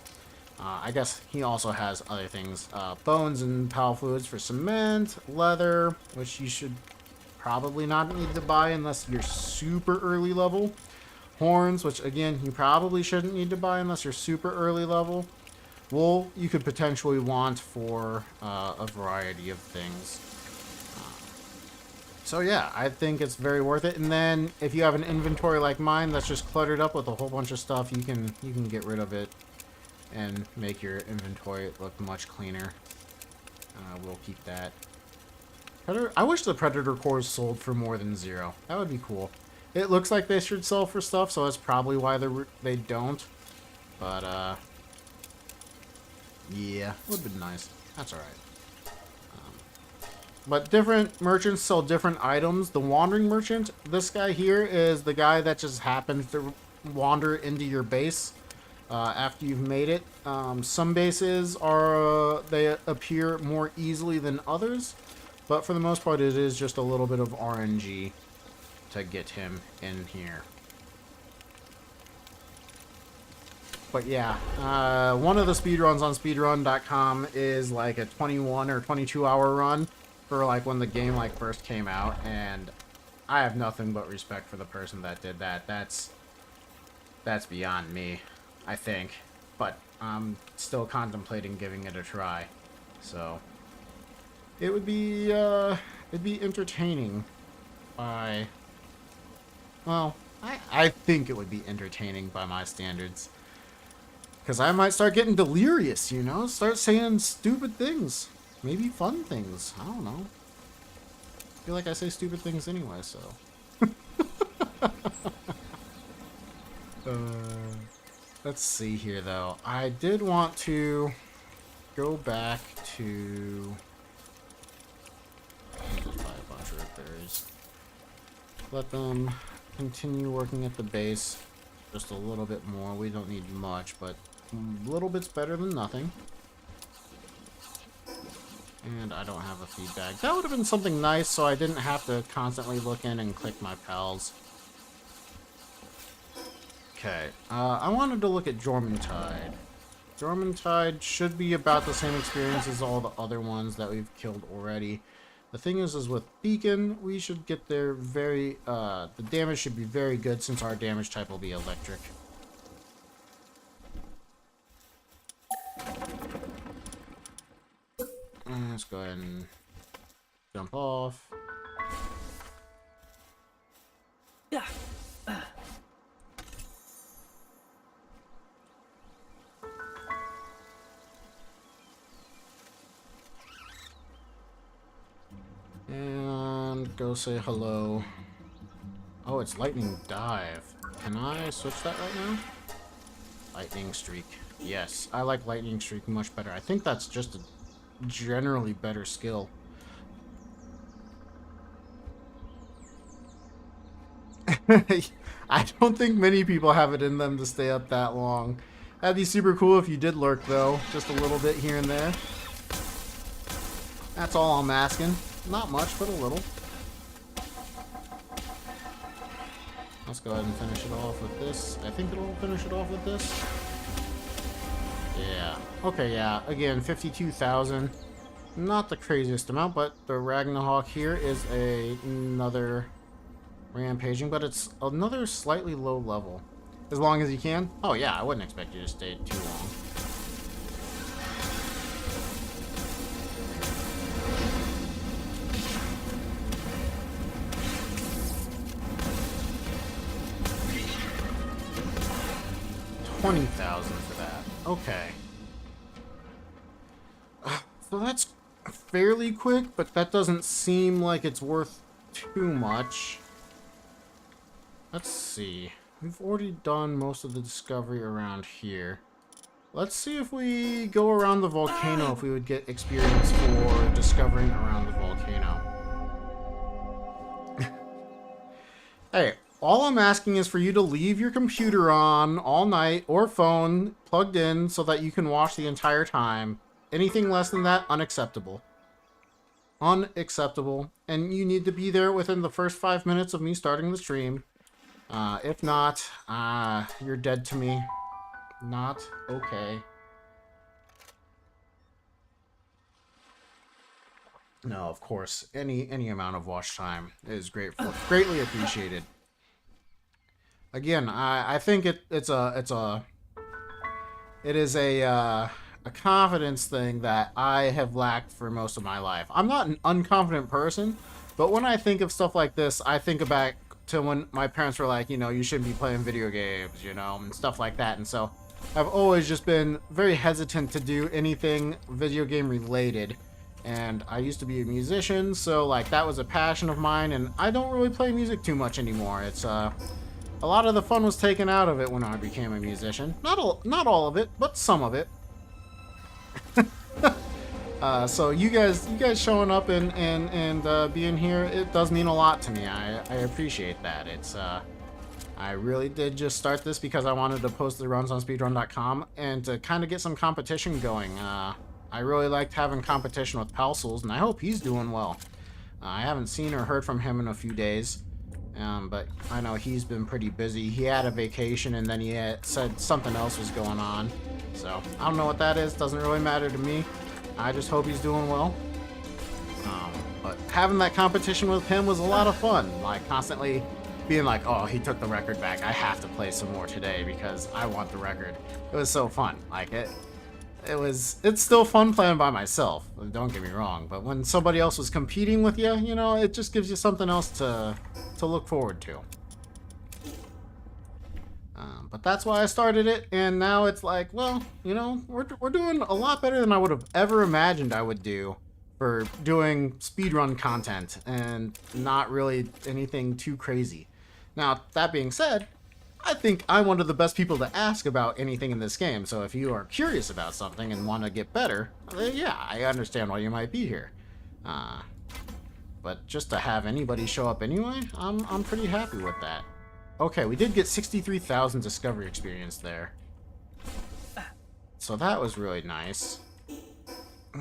I guess he also has other things. Bones and pal fluids for cement, leather, which you should probably not need to buy unless you're super early level. Horns, which again, you probably shouldn't need to buy unless you're super early level. Wool, you could potentially want for a variety of things. So yeah, I think it's very worth it. And then if you have an inventory like mine that's just cluttered up with a whole bunch of stuff, you can get rid of it and make your inventory look much cleaner. We'll keep that. I wish the Predator cores sold for more than 0. That would be cool. It looks like they should sell for stuff, so that's probably why they don't. But, yeah, would have been nice. That's alright. But different merchants sell different items. The Wandering Merchant, this guy here is the guy that just happens to wander into your base after you've made it. Some bases they appear more easily than others, but for the most part it is just a little bit of RNG to get him in here. But yeah, one of the speedruns on speedrun.com is like a 21 or 22 hour run for like when the game like first came out, and I have nothing but respect for the person that did that. That's beyond me, I think, but I'm still contemplating giving it a try. So it'd be entertaining. Well, I think it would be entertaining by my standards. Because I might start getting delirious, you know? Start saying stupid things. Maybe fun things. I don't know. I feel like I say stupid things anyway, so. Let's see here, though. I did want to go back to... Just buy a bunch of repairs. Let them continue working at the base just a little bit more. We don't need much, but a little bit's better than nothing. And I don't have a feedback. That would have been something nice, so I didn't have to constantly look in and click my pals. Okay, I wanted to look at Jormuntide. Jormuntide should be about the same experience as all the other ones that we've killed already. The thing is with Beacon, we should get there very, the damage should be very good since our damage type will be electric. Let's go ahead and jump off. Yeah. And go say hello. Oh, it's Lightning Dive. Can I switch that right now? Lightning Streak. Yes, I like Lightning Streak much better. I think that's just a generally better skill. I don't think many people have it in them to stay up that long. That'd be super cool if you did lurk, though. Just a little bit here and there. That's all I'm asking. Not much, but a little. Let's go ahead and finish it off with this. I think it'll finish it off with this. Yeah. Okay, yeah. Again, 52,000. Not the craziest amount, but the Ragnarok here is another rampaging, but it's another slightly low level. As long as you can. Oh yeah, I wouldn't expect you to stay too long. $20,000 for that. Okay. So that's fairly quick, but that doesn't seem like it's worth too much. Let's see. We've already done most of the discovery around here. Let's see if we go around the volcano, if we would get experience for discovering around the volcano. Hey, all I'm asking is for you to leave your computer on all night or phone plugged in so that you can watch the entire time. Anything less than that, unacceptable. Unacceptable. And you need to be there within the first 5 minutes of me starting the stream. If not, you're dead to me. Not okay. No, of course, any amount of watch time is greatly appreciated. Again, I think it is a confidence thing that I have lacked for most of my life. I'm not an unconfident person, but when I think of stuff like this, I think back to when my parents were like, you know, you shouldn't be playing video games, you know, and stuff like that. And so I've always just been very hesitant to do anything video game related. And I used to be a musician, so like that was a passion of mine, and I don't really play music too much anymore. It's a lot of the fun was taken out of it when I became a musician. Not all of it, but some of it. So you guys showing up and being here, it does mean a lot to me. I appreciate that. It's I really did just start this because I wanted to post the runs on speedrun.com and to kind of get some competition going. I really liked having competition with Palworld, and I hope he's doing well. I haven't seen or heard from him in a few days, but I know he's been pretty busy. He had a vacation, and then he said something else was going on. So I don't know what that is. Doesn't really matter to me. I just hope he's doing well. But having that competition with him was a lot of fun. Like constantly being like, oh, he took the record back. I have to play some more today because I want the record. It was so fun. Like it's still fun playing by myself. Don't get me wrong. But when somebody else was competing with you, you know, it just gives you something else to look forward to. But that's why I started it, and now it's like, well, you know, we're doing a lot better than I would have ever imagined I would do for doing speedrun content, and not really anything too crazy. Now, that being said, I think I'm one of the best people to ask about anything in this game, so if you are curious about something and want to get better, yeah, I understand why you might be here. But just to have anybody show up anyway, I'm pretty happy with that. Okay, we did get 63,000 discovery experience there. So that was really nice.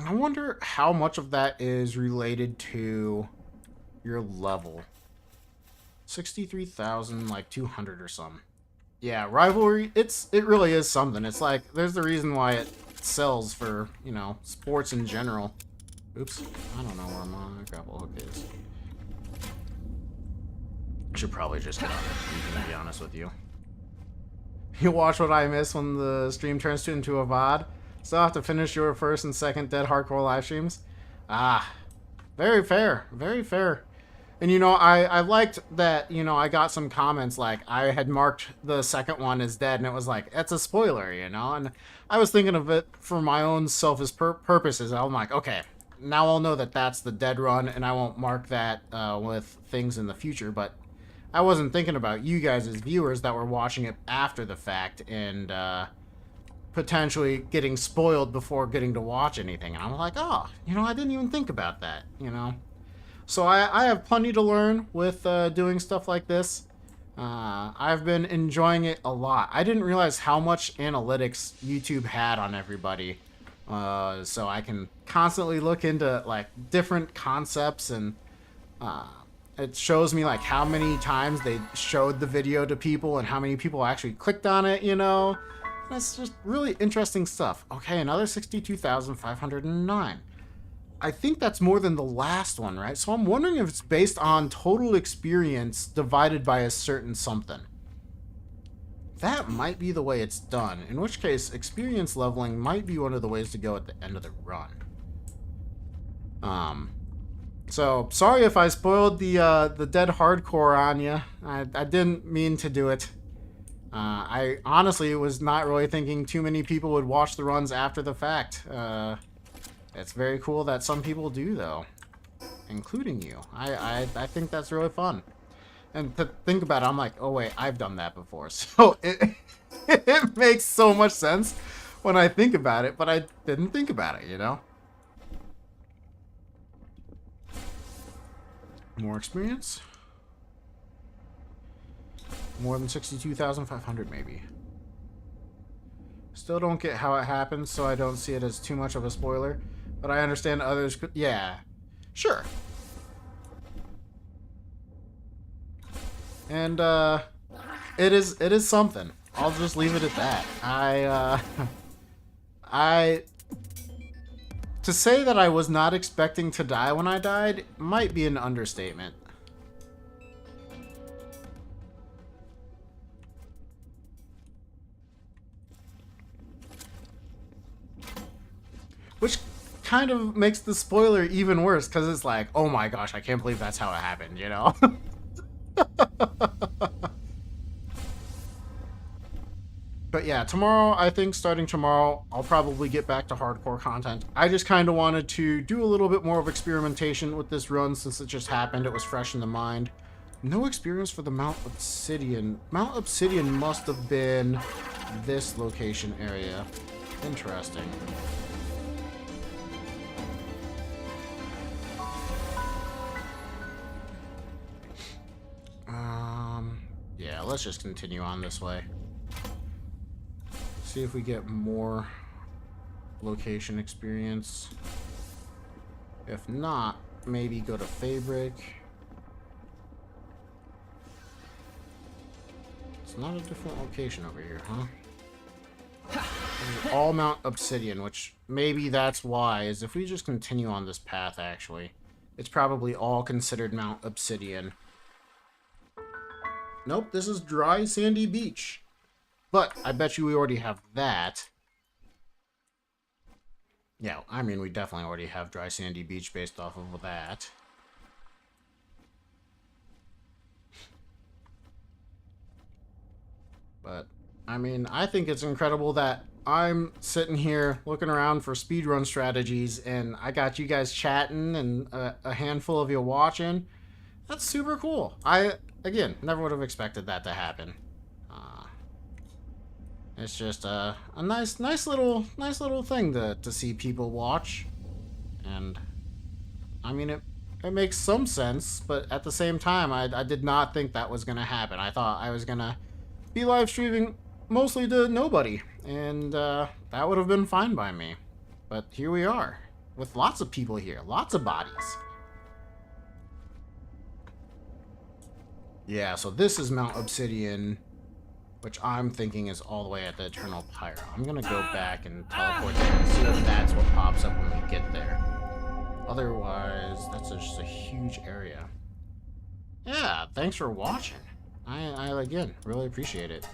I wonder how much of that is related to your level. 63,000, like 200 or something. Yeah, rivalry, it really is something. It's like, there's the reason why it sells for, you know, sports in general. Oops, I don't know where my grapple hook is. I should probably just get on it, to be honest with you. You watch what I miss when the stream turns into a VOD. Still have to finish your first and second Dead Hardcore live streams. Ah, very fair, very fair. And you know, I liked that, you know, I got some comments like I had marked the second one as dead, and it was like, that's a spoiler, you know? And I was thinking of it for my own selfish purposes. I'm like, okay, now I'll know that that's the dead run, and I won't mark that with things in the future, but I wasn't thinking about you guys as viewers that were watching it after the fact and potentially getting spoiled before getting to watch anything. And I'm like, oh, you know, I didn't even think about that, you know? So I have plenty to learn with doing stuff like this. I've been enjoying it a lot. I didn't realize how much analytics YouTube had on everybody. So I can constantly look into like different concepts, and it shows me like how many times they showed the video to people and how many people actually clicked on it, you know? That's just really interesting stuff. Okay, another 62,509. I think that's more than the last one, right? So I'm wondering if it's based on total experience divided by a certain something. That might be the way it's done, in which case experience leveling might be one of the ways to go at the end of the run. So sorry if I spoiled the Dead Hardcore on you. I didn't mean to do it. I honestly was not really thinking too many people would watch the runs after the fact. It's very cool that some people do, though, including you. I think that's really fun. And to think about it, I'm like, oh wait, I've done that before. So it makes so much sense when I think about it, but I didn't think about it, you know? More experience? More than 62,500 maybe. Still don't get how it happens, so I don't see it as too much of a spoiler. But I understand others could... Yeah. Sure. And, it is something. I'll just leave it at that. To say that I was not expecting to die when I died might be an understatement. Which kind of makes the spoiler even worse, because it's like, oh my gosh, I can't believe that's how it happened, you know? But yeah, tomorrow, I think starting tomorrow, I'll probably get back to hardcore content. I just kind of wanted to do a little bit more of experimentation with this run since it just happened. It was fresh in the mind. No experience for the Mount Obsidian. Mount Obsidian must have been this location area. Interesting. Yeah, let's just continue on this way. See if we get more location experience. If not, maybe go to Fabric. It's not a different location over here, huh? All Mount Obsidian, which maybe that's why, is if we just continue on this path, actually, it's probably all considered Mount Obsidian. Nope, this is dry, sandy beach. But I bet you we already have that. Yeah, I mean, we definitely already have dry, sandy beach based off of that. But, I mean, I think it's incredible that I'm sitting here looking around for speedrun strategies, and I got you guys chatting and a handful of you watching. That's super cool. I, again, never would have expected that to happen. It's just a nice little thing to see people watch. And, I mean, it makes some sense, but at the same time, I did not think that was going to happen. I thought I was going to be live streaming mostly to nobody, and that would have been fine by me. But here we are, with lots of people here, lots of bodies. Yeah, so this is Mount Obsidian, which I'm thinking is all the way at the Eternal Pyre. I'm gonna go back and teleport there and see if that's what pops up when we get there. Otherwise, that's just a huge area. Yeah, thanks for watching. I again, really appreciate it.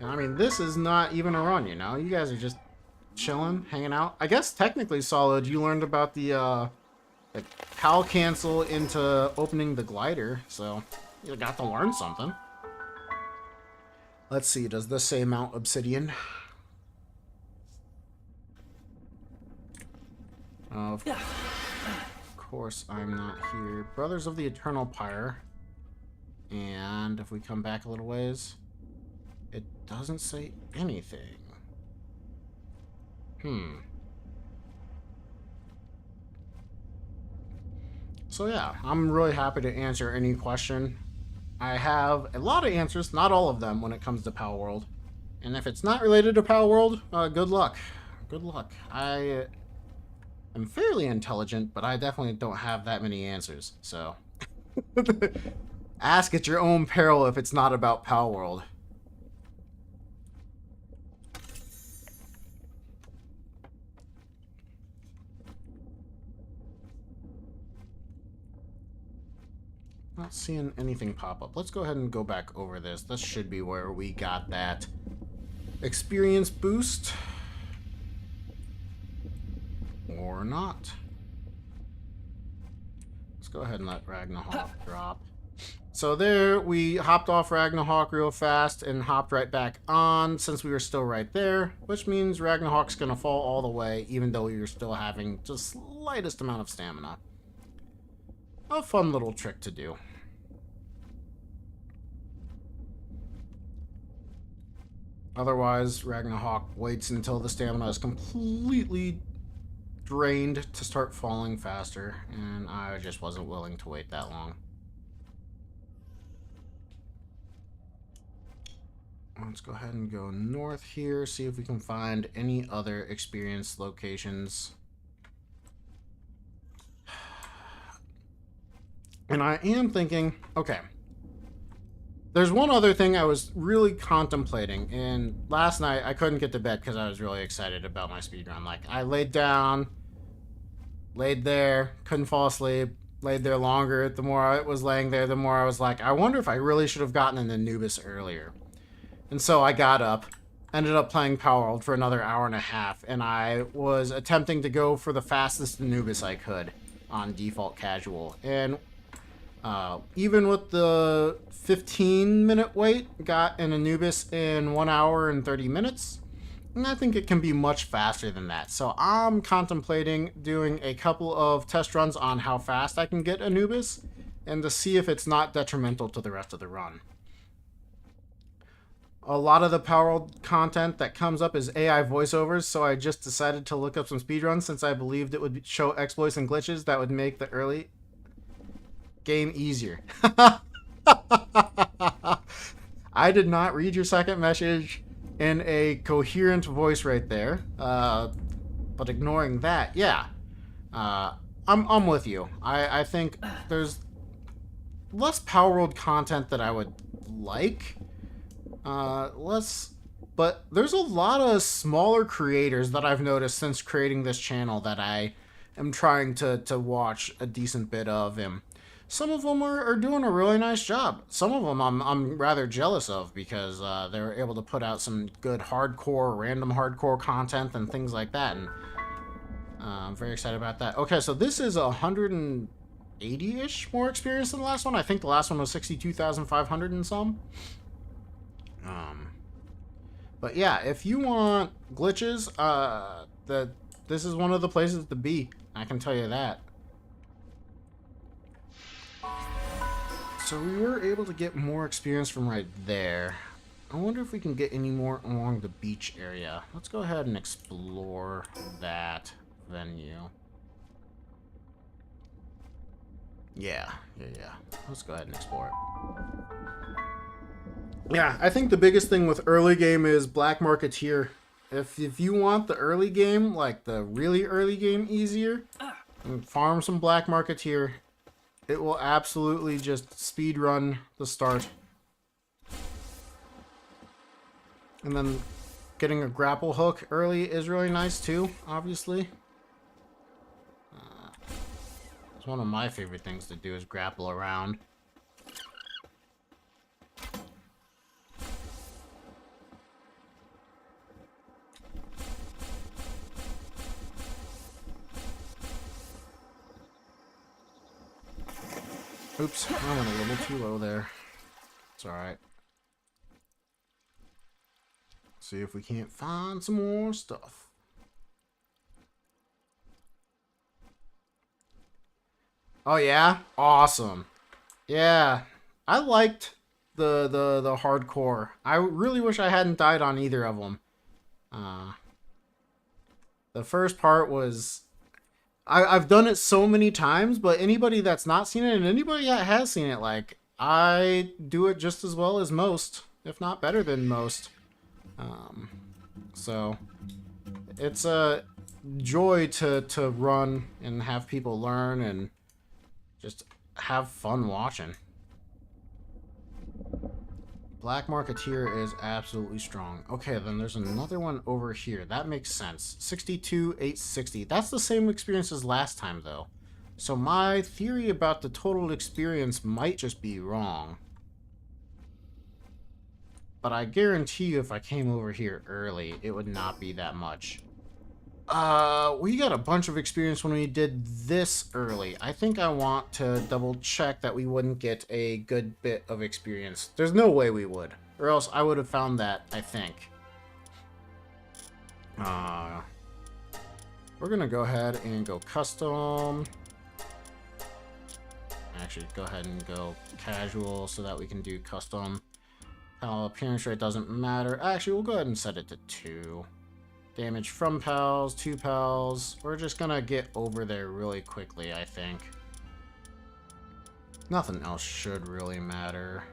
And I mean, this is not even a run, you know? You guys are just chilling, hanging out. I guess technically, Solid, you learned about the PAL cancel into opening the glider, so you got to learn something. Let's see, does this say Mount Obsidian? Of course I'm not here. Brothers of the Eternal Pyre. And if we come back a little ways, it doesn't say anything. So yeah, I'm really happy to answer any question. I have a lot of answers, not all of them, when it comes to Palworld. And if it's not related to Palworld, good luck. Good luck. I am fairly intelligent, but I definitely don't have that many answers, so... Ask at your own peril if it's not about Palworld. Not seeing anything pop up. Let's go ahead and go back over this. This should be where we got that experience boost. Or not. Let's go ahead and let Ragnarok drop. So there, we hopped off Ragnarok real fast and hopped right back on since we were still right there, which means Ragnarok's gonna fall all the way even though we were still having just slightest amount of stamina. A fun little trick to do. Otherwise, Ragnarok waits until the stamina is completely drained to start falling faster, and I just wasn't willing to wait that long. Let's go ahead and go north here, see if we can find any other experience locations. And I am thinking, okay, there's one other thing I was really contemplating, and last night I couldn't get to bed because I was really excited about my speedrun. Like, I laid down, laid there, couldn't fall asleep, laid there longer. The more I was laying there, the more I was like, I wonder if I really should have gotten into Anubis earlier. And so I got up, ended up playing Palworld for another hour and a half, and I was attempting to go for the fastest Anubis I could on default casual. And even with the 15-minute wait, got an Anubis in 1 hour and 30 minutes. And I think it can be much faster than that. So I'm contemplating doing a couple of test runs on how fast I can get Anubis, and to see if it's not detrimental to the rest of the run. A lot of the Palworld content that comes up is AI voiceovers, so I just decided to look up some speedruns since I believed it would show exploits and glitches that would make the early game easier. I did not read your second message in a coherent voice right there, but ignoring that, yeah, I'm with you. I think there's less Palworld content that I would like. But there's a lot of smaller creators that I've noticed since creating this channel that I am trying to watch a decent bit of, and some of them are doing a really nice job. Some of them I'm rather jealous of because they're able to put out some good random hardcore content and things like that, and I'm very excited about that. Okay, so this is 180-ish more experience than the last one. I think the last one was 62,500 and some. But yeah, if you want glitches, this is one of the places to be. I can tell you that. So we were able to get more experience from right there. I wonder if we can get any more along the beach area. Let's go ahead and explore that venue. Yeah. Let's go ahead and explore it. Yeah, I think the biggest thing with early game is Black Marketeer. If you want the early game, like the really early game easier, and farm some Black Marketeer, it will absolutely just speed run the start. And then getting a grapple hook early is really nice too, obviously. It's one of my favorite things to do is grapple around. Oops, I went a little too low there. It's alright. See if we can't find some more stuff. Oh yeah? Awesome. Yeah. I liked the hardcore. I really wish I hadn't died on either of them. The first part was... I've done it so many times, but anybody that's not seen it and anybody that has seen it, like, I do it just as well as most, if not better than most. So it's a joy to run and have people learn and just have fun watching. Black Marketeer is absolutely strong. Okay, then there's another one over here. That makes sense. 62,860. That's the same experience as last time, though. So my theory about the total experience might just be wrong. But I guarantee you if I came over here early, it would not be that much. We got a bunch of experience when we did this early. I think I want to double check that we wouldn't get a good bit of experience. There's no way we would. Or else I would have found that, I think. We're gonna go ahead and go custom. Actually, go ahead and go casual so that we can do custom. Appearance rate doesn't matter. Actually, we'll go ahead and set it to 2. Damage from pals, 2 pals. We're just gonna get over there really quickly, I think. Nothing else should really matter.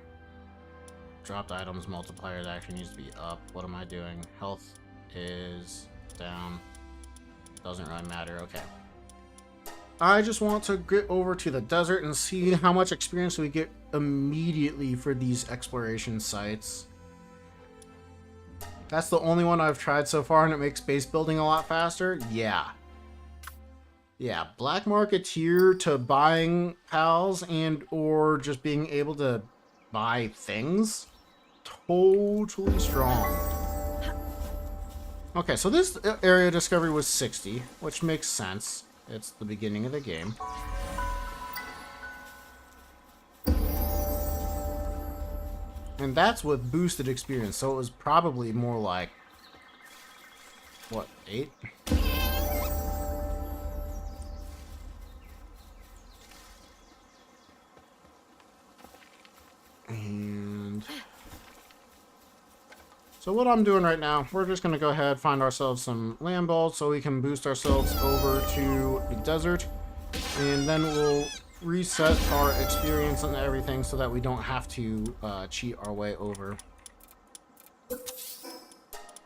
Dropped items multiplier actually needs to be up. What am I doing? Health is down. Doesn't really matter. Okay. I just want to get over to the desert and see how much experience we get immediately for these exploration sites. That's the only one I've tried so far, and it makes base building a lot faster. Yeah. Yeah, Black Marketeer to buying pals and or just being able to buy things. Totally strong. Okay, so this area discovery was 60, which makes sense. It's the beginning of the game. And that's with boosted experience, so it was probably more like, what, 8? And so what I'm doing right now, we're just going to go ahead, find ourselves some land balls so we can boost ourselves over to the desert. And then we'll reset our experience and everything so that we don't have to cheat our way over.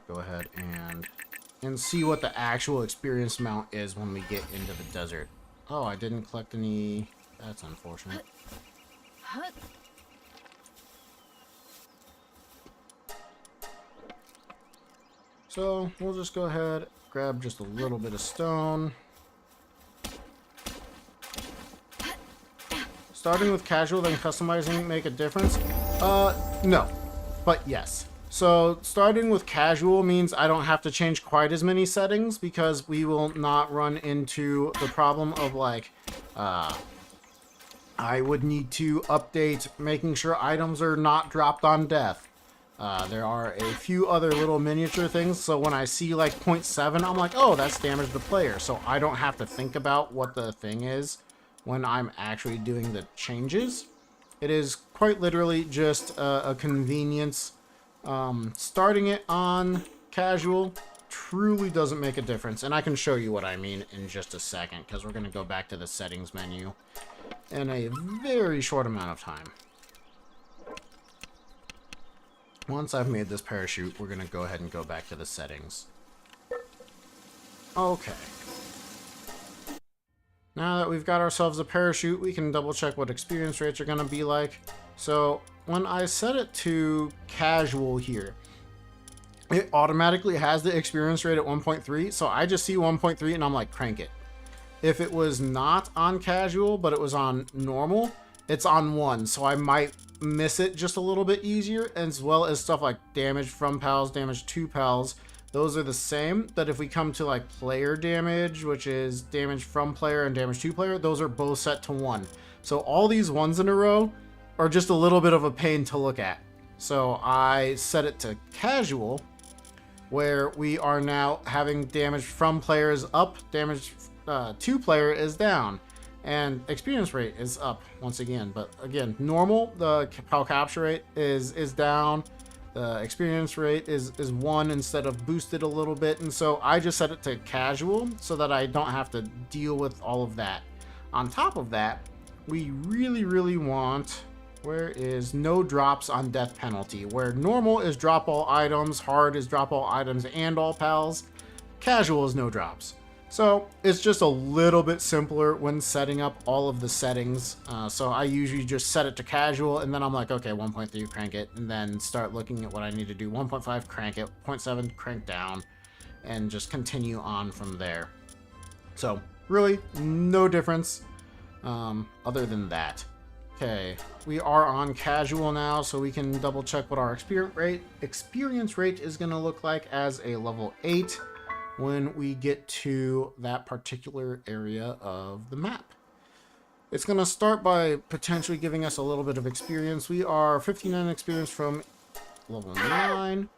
Go ahead and see what the actual experience amount is when we get into the desert. Oh, I didn't collect any. That's unfortunate. So we'll just go ahead, grab just a little bit of stone. Starting with casual, then customizing make a difference? No. But yes. So starting with casual means I don't have to change quite as many settings because we will not run into the problem of like, I would need to update making sure items are not dropped on death. There are a few other little miniature things, so when I see like 0.7, I'm like, oh, that's damage to player, so I don't have to think about what the thing is when I'm actually doing the changes. It is quite literally just a convenience. Starting it on casual truly doesn't make a difference, and I can show you what I mean in just a second, because we're going to go back to the settings menu in a very short amount of time. Once I've made this parachute, we're going to go ahead and go back to the settings. Okay. Now that we've got ourselves a parachute, we can double check what experience rates are going to be like. So when I set it to casual here, it automatically has the experience rate at 1.3. So I just see 1.3 and I'm like, crank it. If it was not on casual, but it was on normal, it's on 1. So I might miss it just a little bit easier, as well as stuff like damage from pals, damage to pals. Those are the same. That if we come to like player damage, which is damage from player and damage to player, those are both set to 1. So all these ones in a row are just a little bit of a pain to look at. So I set it to casual, where we are now having damage from players up, damage to player is down, and experience rate is up once again. But again, normal, the pal capture rate is down. The experience rate is 1 instead of boosted a little bit. And so I just set it to casual so that I don't have to deal with all of that. On top of that, we really want, where is no drops on death penalty, where normal is drop all items, hard is drop all items and all pals, casual is no drops. So it's just a little bit simpler when setting up all of the settings. So I usually just set it to casual, and then I'm like, okay, 1.3, crank it, and then start looking at what I need to do. 1.5, crank it, 0.7, crank down, and just continue on from there. So really no difference other than that. Okay, we are on casual now, so we can double check what our experience rate is going to look like as a level 8. When we get to that particular area of the map. It's going to start by potentially giving us a little bit of experience. We are 59 experience from level 9.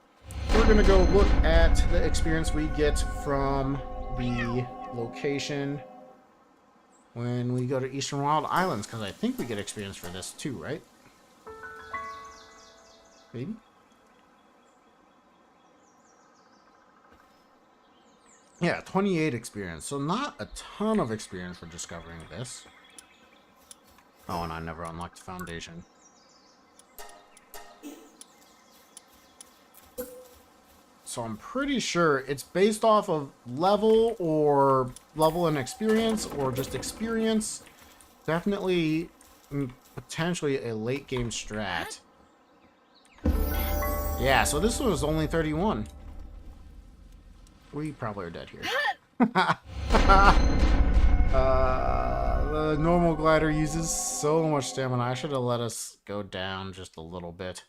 We're going to go look at the experience we get from the location when we go to Eastern Wild Islands, because I think we get experience for this too, right? Maybe? Yeah, 28 experience. So not a ton of experience for discovering this. Oh, and I never unlocked the foundation. So I'm pretty sure it's based off of level and experience, or just experience. Definitely, potentially a late game strat. Yeah, so this one was only 31. We probably are dead here. The normal glider uses so much stamina. I should have let us go down just a little bit.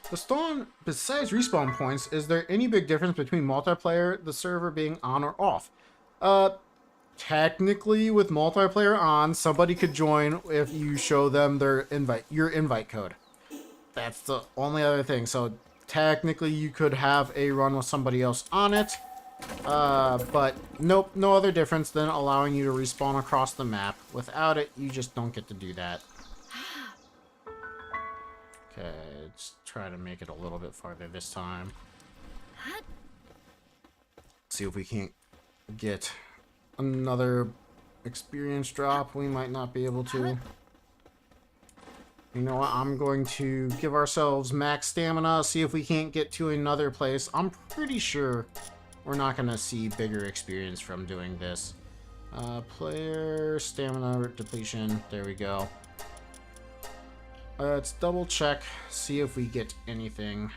The spawn, besides respawn points, is there any big difference between multiplayer, the server being on or off? Technically, with multiplayer on, somebody could join if you show them your invite code. That's the only other thing. So technically, you could have a run with somebody else on it, but nope, no other difference than allowing you to respawn across the map. Without it, you just don't get to do that. Okay, let's try to make it a little bit farther this time. See if we can't get another experience drop. We might not be able to. You know what, I'm going to give ourselves max stamina, see if we can't get to another place. I'm pretty sure we're not going to see bigger experience from doing this. Player stamina depletion, there we go. Let's double check, see if we get anything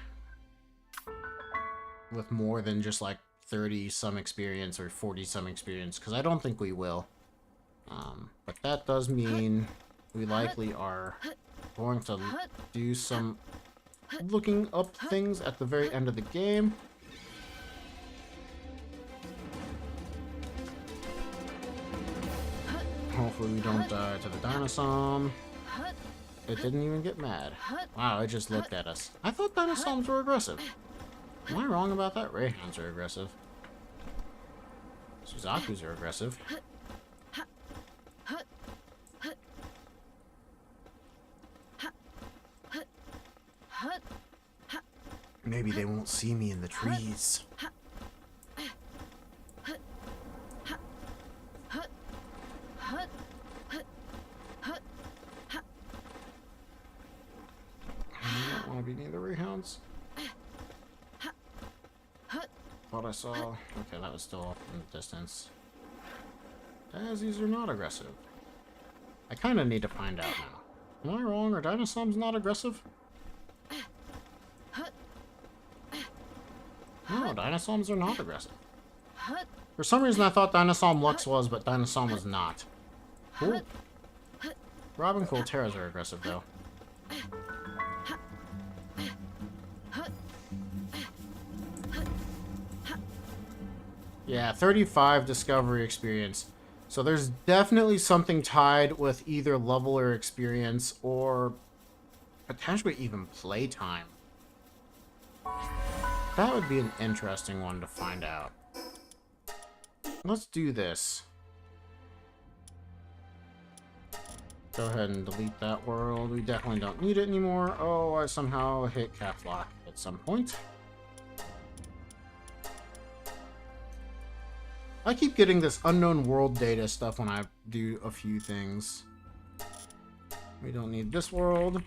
with more than just like 30 some experience or 40 some experience, because I don't think we will. But that does mean we likely are going to do some looking up things at the very end of the game. Hopefully we don't die to the dinosaur. It didn't even get mad. Wow, it just looked at us. I thought dinosaurs were aggressive. Am I wrong about that? Rayhounds are aggressive. Suzakus are aggressive. Maybe they won't see me in the trees. I don't want to be near the Rayhounds. Thought I saw... Okay, that was still up in the distance. As these are not aggressive. I kind of need to find out now. Am I wrong? Are dinosaurs not aggressive? No, dinosaurs are not aggressive. For some reason I thought Dinosaur Lux was, but Dinosaur was not. Cool. Robin Colteras are aggressive though. Yeah, 35 discovery experience. So there's definitely something tied with either level or experience, or potentially even playtime. That would be an interesting one to find out. Let's do this. Go ahead and delete that world. We definitely don't need it anymore. Oh, I somehow hit caps lock at some point. I keep getting this unknown world data stuff when I do a few things. We don't need this world.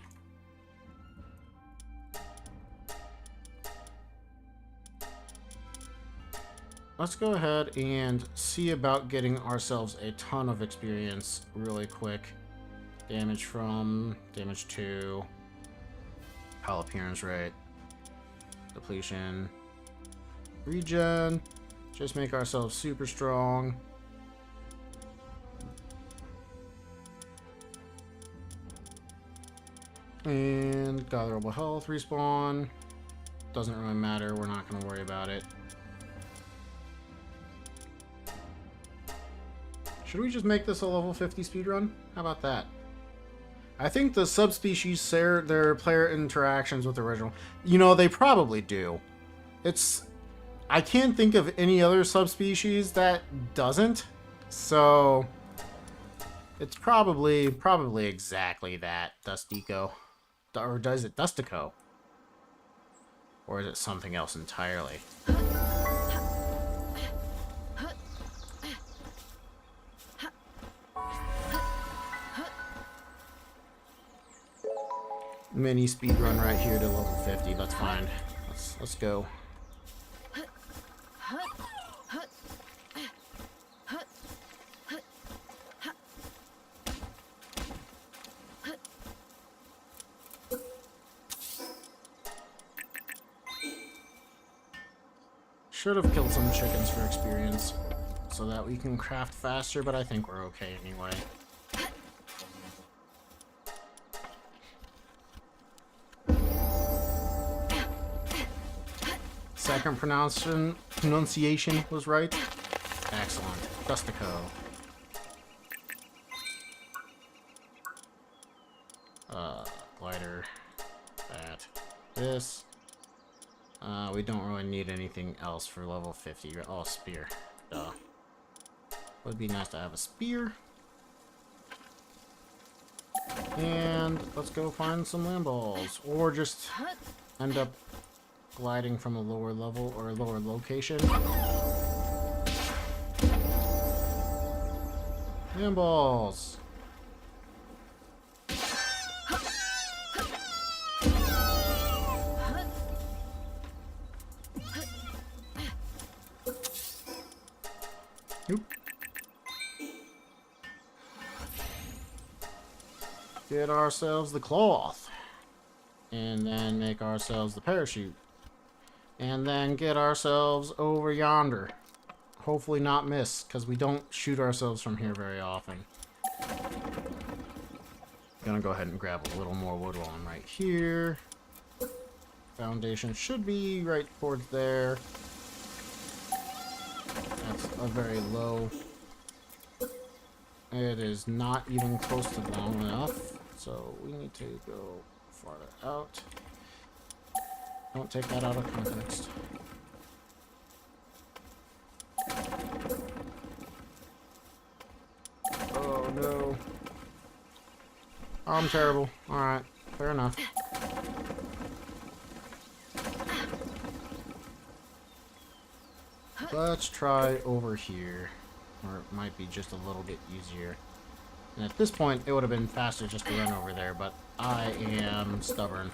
Let's go ahead and see about getting ourselves a ton of experience really quick. Damage from, damage to, pal appearance rate, depletion, regen. Just make ourselves super strong. And gatherable health respawn. Doesn't really matter, we're not going to worry about it. Should we just make this a level 50 speedrun? How about that? I think the subspecies share their player interactions with the original. You know, they probably do. I can't think of any other subspecies that doesn't, so it's probably exactly that, Dustico. Or does it Dustico? Or is it something else entirely? Mini speedrun right here to level 50, that's fine. Let's go. Should have killed some chickens for experience so that we can craft faster, but I think we're okay anyway. Second pronunciation was right. Excellent. Dustico. Glider. That. This. We don't really need anything else for level 50. Oh, spear. Duh. Would be nice to have a spear. And let's go find some land balls. Or just end up gliding from a lower level or a lower location. Land balls. Get ourselves the cloth. And then make ourselves the parachute. And then get ourselves over yonder. Hopefully not miss, because we don't shoot ourselves from here very often. Gonna go ahead and grab a little more wood while I'm right here. Foundation should be right towards there. That's a very low. It is not even close to long enough. So we need to go farther out. Don't take that out of context. Oh no. I'm terrible. Alright, fair enough. Let's try over here. Or it might be just a little bit easier. And at this point, it would have been faster just to run over there, but I am stubborn.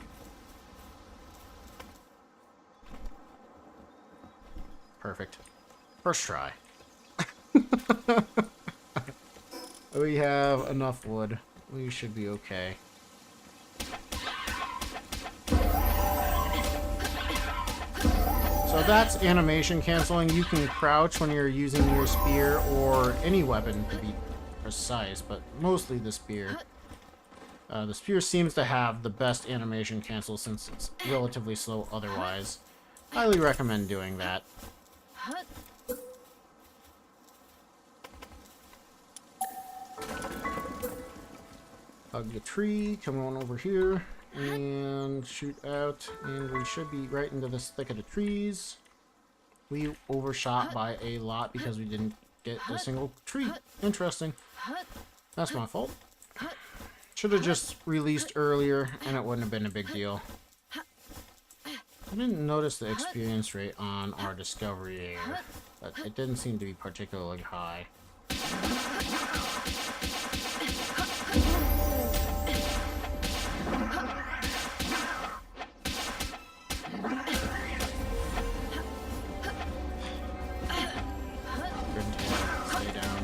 Perfect. First try. We have enough wood. We should be okay. So that's animation canceling. You can crouch when you're using your spear or any weapon to be precise, but mostly the spear. The spear seems to have the best animation cancel since it's relatively slow otherwise. Highly recommend doing that. Hug the tree, come on over here, and shoot out, and we should be right into this thicket of trees. We overshot by a lot because we didn't get a single tree. Interesting. That's my fault. Should have just released earlier, and it wouldn't have been a big deal. I didn't notice the experience rate on our discovery area, but it didn't seem to be particularly high. Stay down.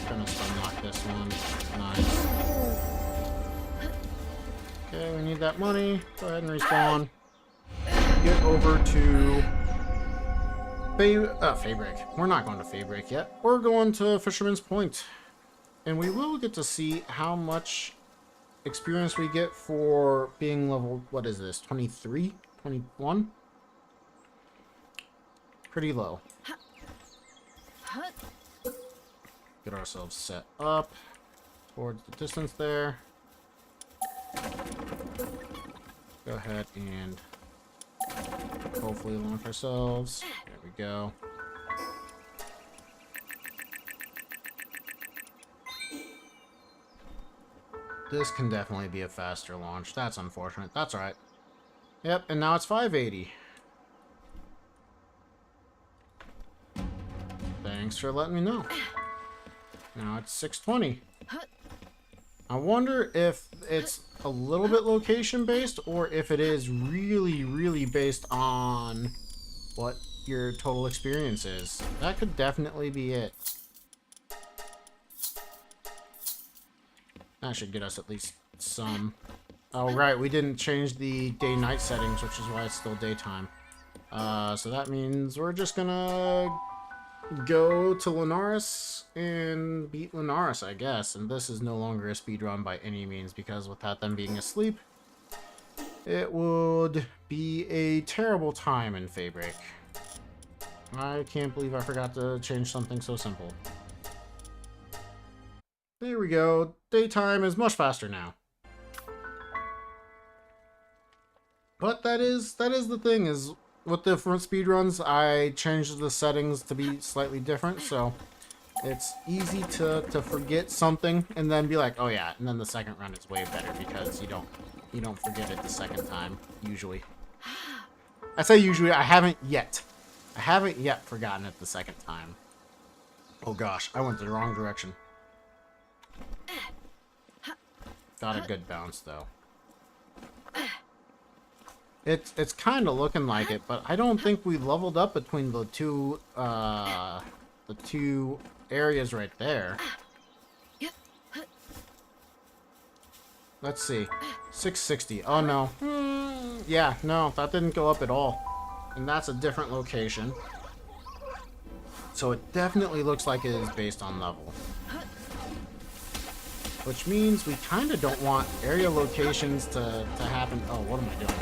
Gonna unlock this one. Nice. Okay, we need that money. Go ahead and respawn. Get over to Fabric. We're not going to Fabric yet. We're going to Fisherman's Point. And we will get to see how much experience we get for being level, what is this, 23? 21? Pretty low. Get ourselves set up towards the distance there. Go ahead and hopefully launch ourselves. There we go. This can definitely be a faster launch. That's unfortunate. That's alright. Yep, and now it's 580. Thanks for letting me know. Now it's 620. I wonder if it's a little bit location based or if it is really, really based on what your total experience is. That could definitely be it. That should get us at least some. Oh, right, we didn't change the day-night settings, which is why it's still daytime. So that means we're just gonna go to Linares and beat Linares, I guess. And this is no longer a speedrun by any means, because without them being asleep, it would be a terrible time in Fabric. I can't believe I forgot to change something so simple. There we go. Daytime is much faster now. But that is the thing, is with different speedruns, I changed the settings to be slightly different, so it's easy to forget something and then be like, oh yeah, and then the second run is way better because you don't forget it the second time, usually. I say usually, I haven't yet forgotten it the second time. Oh gosh, I went the wrong direction. Got a good bounce though. It's kind of looking like it, but I don't think we leveled up between the two areas right there. Let's see. 660. Oh no. Yeah, no, that didn't go up at all. And that's a different location. So it definitely looks like it is based on level. Which means we kind of don't want area locations to happen. Oh, what am I doing?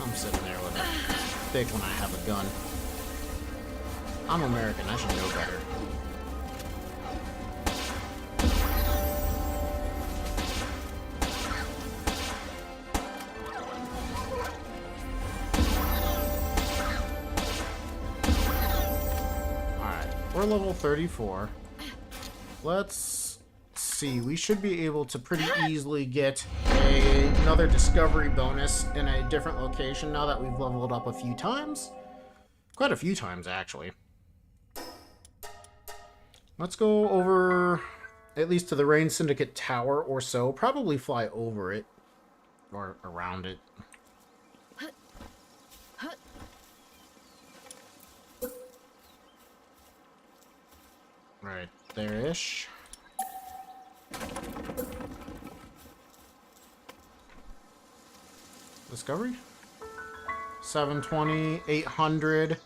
I'm sitting there with a stick when I have a gun. I'm American. I should know better. Alright, we're level 34. Let's see. We should be able to pretty easily get another discovery bonus in a different location now that we've leveled up a few times. Quite a few times, actually. Let's go over, at least to the Rain Syndicate Tower or so. Probably fly over it. Or around it. Right there-ish. Discovery? 720, 800.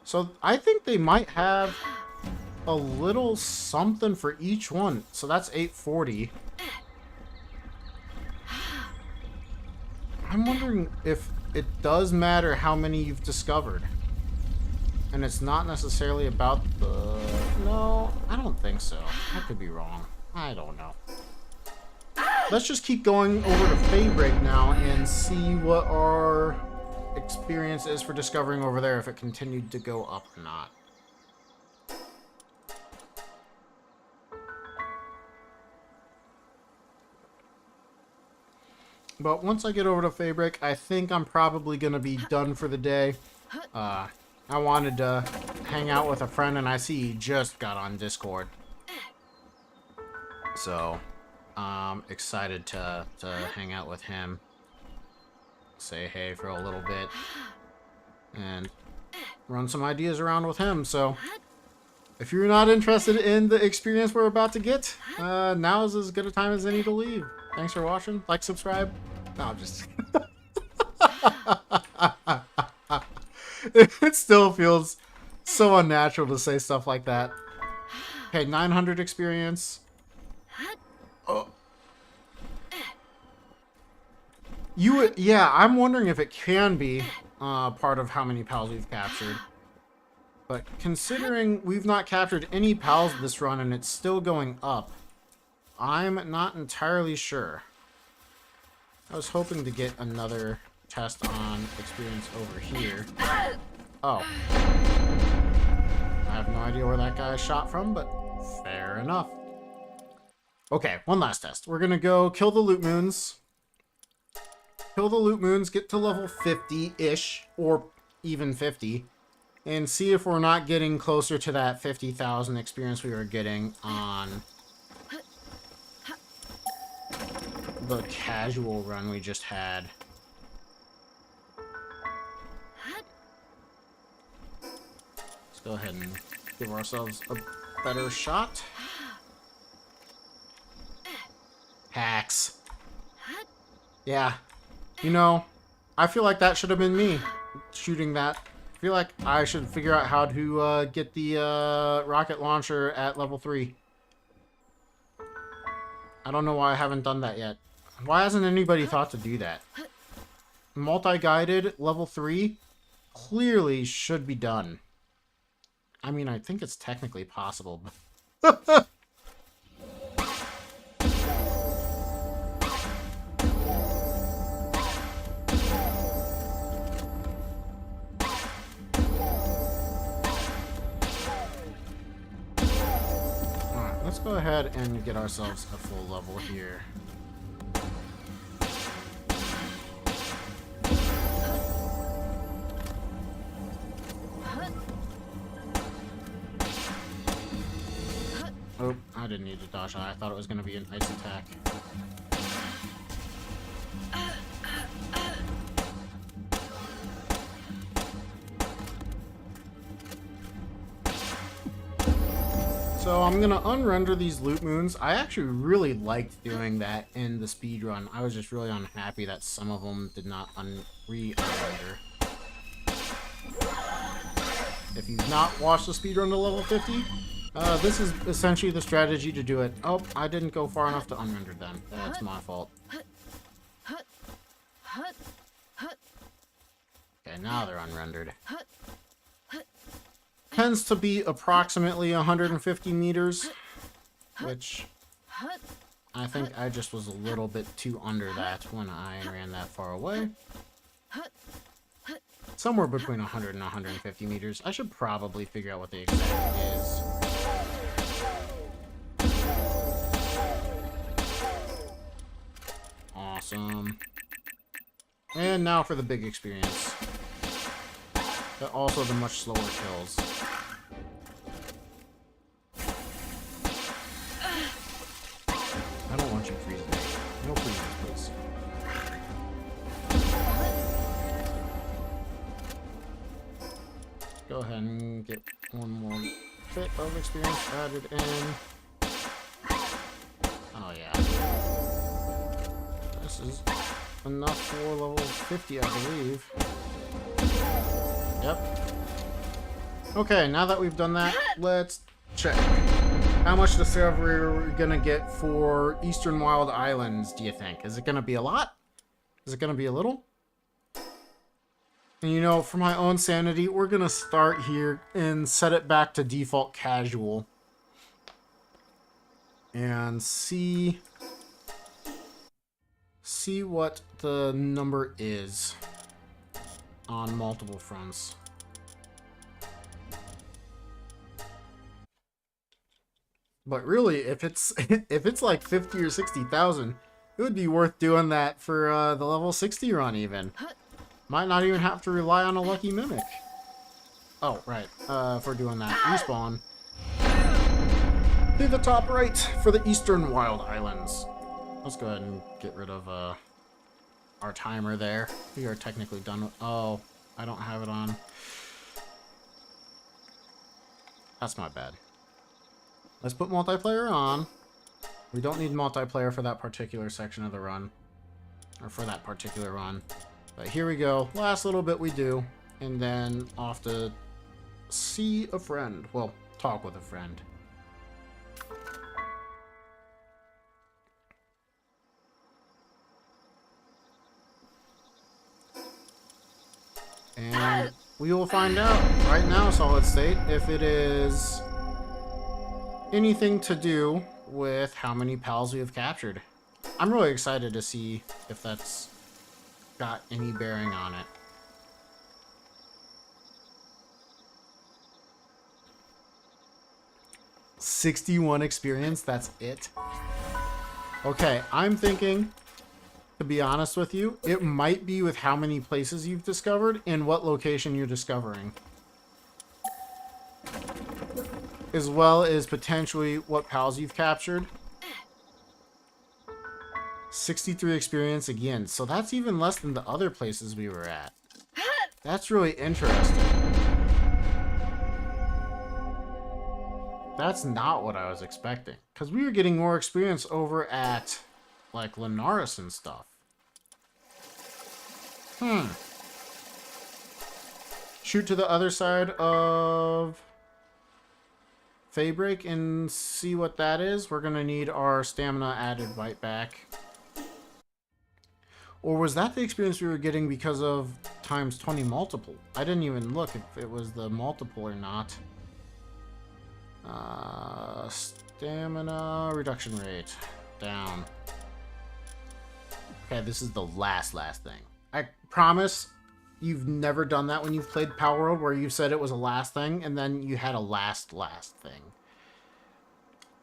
So I think they might have a little something for each one. So that's 840. I'm wondering if it does matter how many you've discovered. And it's not necessarily about the... No, I don't think so. I could be wrong. I don't know. Let's just keep going over to Faybreak now and see what our experience is for discovering over there, if it continued to go up or not. But once I get over to Faybreak, I think I'm probably going to be done for the day. I wanted to hang out with a friend, and I see he just got on Discord. So, I'm excited to hang out with him. Say hey for a little bit. And run some ideas around with him. So, if you're not interested in the experience we're about to get, now is as good a time as any to leave. Thanks for watching. Like, subscribe. No, I'm just... It still feels so unnatural to say stuff like that. Okay, 900 experience. Oh. Yeah, I'm wondering if it can be part of how many pals we've captured. But considering we've not captured any pals this run and it's still going up, I'm not entirely sure. I was hoping to get another test on experience over here. Oh. I have no idea where that guy shot from, but fair enough. Okay, one last test. We're gonna go kill the loot moons. Kill the loot moons, get to level 50-ish, or even 50, and see if we're not getting closer to that 50,000 experience we were getting on the casual run we just had. Let's go ahead and give ourselves a better shot. Hacks. Yeah. You know, I feel like that should have been me shooting that. I feel like I should figure out how to get the rocket launcher at level 3. I don't know why I haven't done that yet. Why hasn't anybody thought to do that? Multi-guided level 3 clearly should be done. I mean, I think it's technically possible, but... Alright, let's go ahead and get ourselves a full level here. Oh, I didn't need to dodge that. I thought it was going to be an ice attack. So I'm going to unrender these loot moons. I actually really liked doing that in the speedrun. I was just really unhappy that some of them did not re-unrender. If you've not watched the speedrun to level 50, this is essentially the strategy to do it. Oh, I didn't go far enough to unrender them. That's my fault. Okay, now they're unrendered. tends to be approximately 150 meters, which I think I just was a little bit too under that when I ran that far away. Somewhere between 100 and 150 meters. I should probably figure out what the exact is. Awesome. And now for the big experience. But also the much slower kills. I don't want you freezing. No freezing, please. Go ahead and get one more bit of experience added in. Oh yeah. This is enough for level 50, I believe. Yep. Okay, now that we've done that, let's check. How much discovery are we gonna get for Eastern Wild Islands, do you think? Is it gonna be a lot? Is it gonna be a little? And you know, for my own sanity, we're gonna start here and set it back to default casual. And see what the number is on multiple fronts. But really, if it's if it's like 50 or 60,000, it would be worth doing that for the level 60 run even. Might not even have to rely on a lucky mimic. Oh, right. For doing that respawn. To the top right for the Eastern Wild Islands. Let's go ahead and get rid of our timer there. We are technically done with... Oh, I don't have it on. That's my bad. Let's put multiplayer on. We don't need multiplayer for that particular section of the run. Or for that particular run. But here we go. Last little bit we do. And then off to see a friend. Well, talk with a friend. And we will find out right now, Solid State, if it is anything to do with how many pals we have captured. I'm really excited to see if that's got any bearing on it. $61 experience, that's it? Okay, I'm thinking, to be honest with you, it might be with how many places you've discovered and what location you're discovering. As well as potentially what pals you've captured. 63 experience again, so that's even less than the other places we were at. That's really interesting. That's not what I was expecting. Because we were getting more experience over at, like, Linares and stuff. Shoot to the other side of Faybreak and see what that is. We're going to need our stamina added right back. Or was that the experience we were getting because of times 20 multiple? I didn't even look if it was the multiple or not. Stamina reduction rate. Down. Okay, this is the last thing. I promise you've never done that when you've played Palworld, where you said it was a last thing, and then you had a last thing.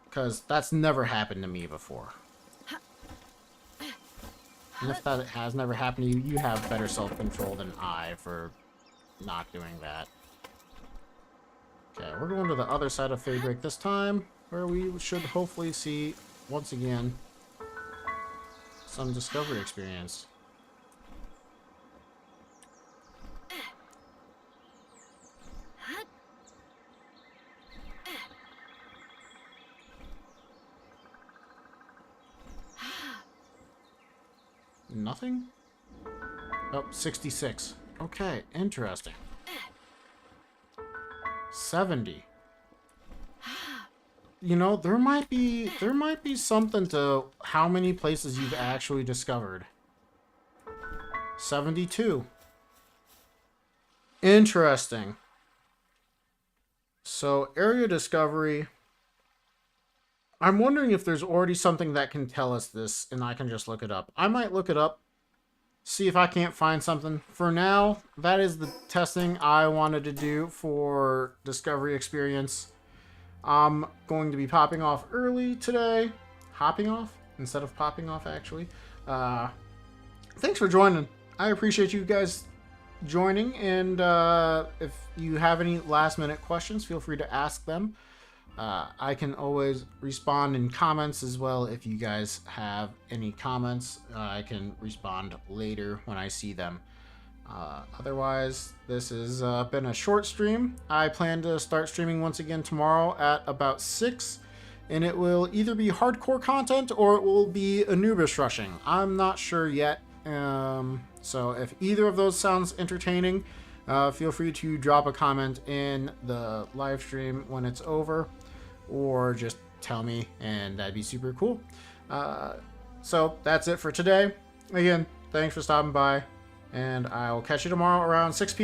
Because that's never happened to me before. And if that has never happened to you, you have better self-control than I for not doing that. Okay, we're going to the other side of Faybreak this time, where we should hopefully see, once again, some discovery experience. Nothing? Oh, 66. Okay, interesting. 70. You know, there might be something to how many places you've actually discovered. 72. Interesting. So area discovery. I'm wondering if there's already something that can tell us this and I can just look it up. I might look it up, see if I can't find something. For now, that is the testing I wanted to do for Discovery Experience. I'm going to be popping off early today. Hopping off instead of popping off, actually. Thanks for joining. I appreciate you guys joining, and if you have any last minute questions, feel free to ask them. I can always respond in comments as well. If you guys have any comments, I can respond later when I see them. Otherwise, this has been a short stream. I plan to start streaming once again tomorrow at about 6, and it will either be hardcore content or it will be Anubis rushing. I'm not sure yet. So if either of those sounds entertaining, feel free to drop a comment in the live stream when it's over, or just tell me, and that'd be super cool. So that's it for today. Again, thanks for stopping by, and I'll catch you tomorrow around 6 p.m.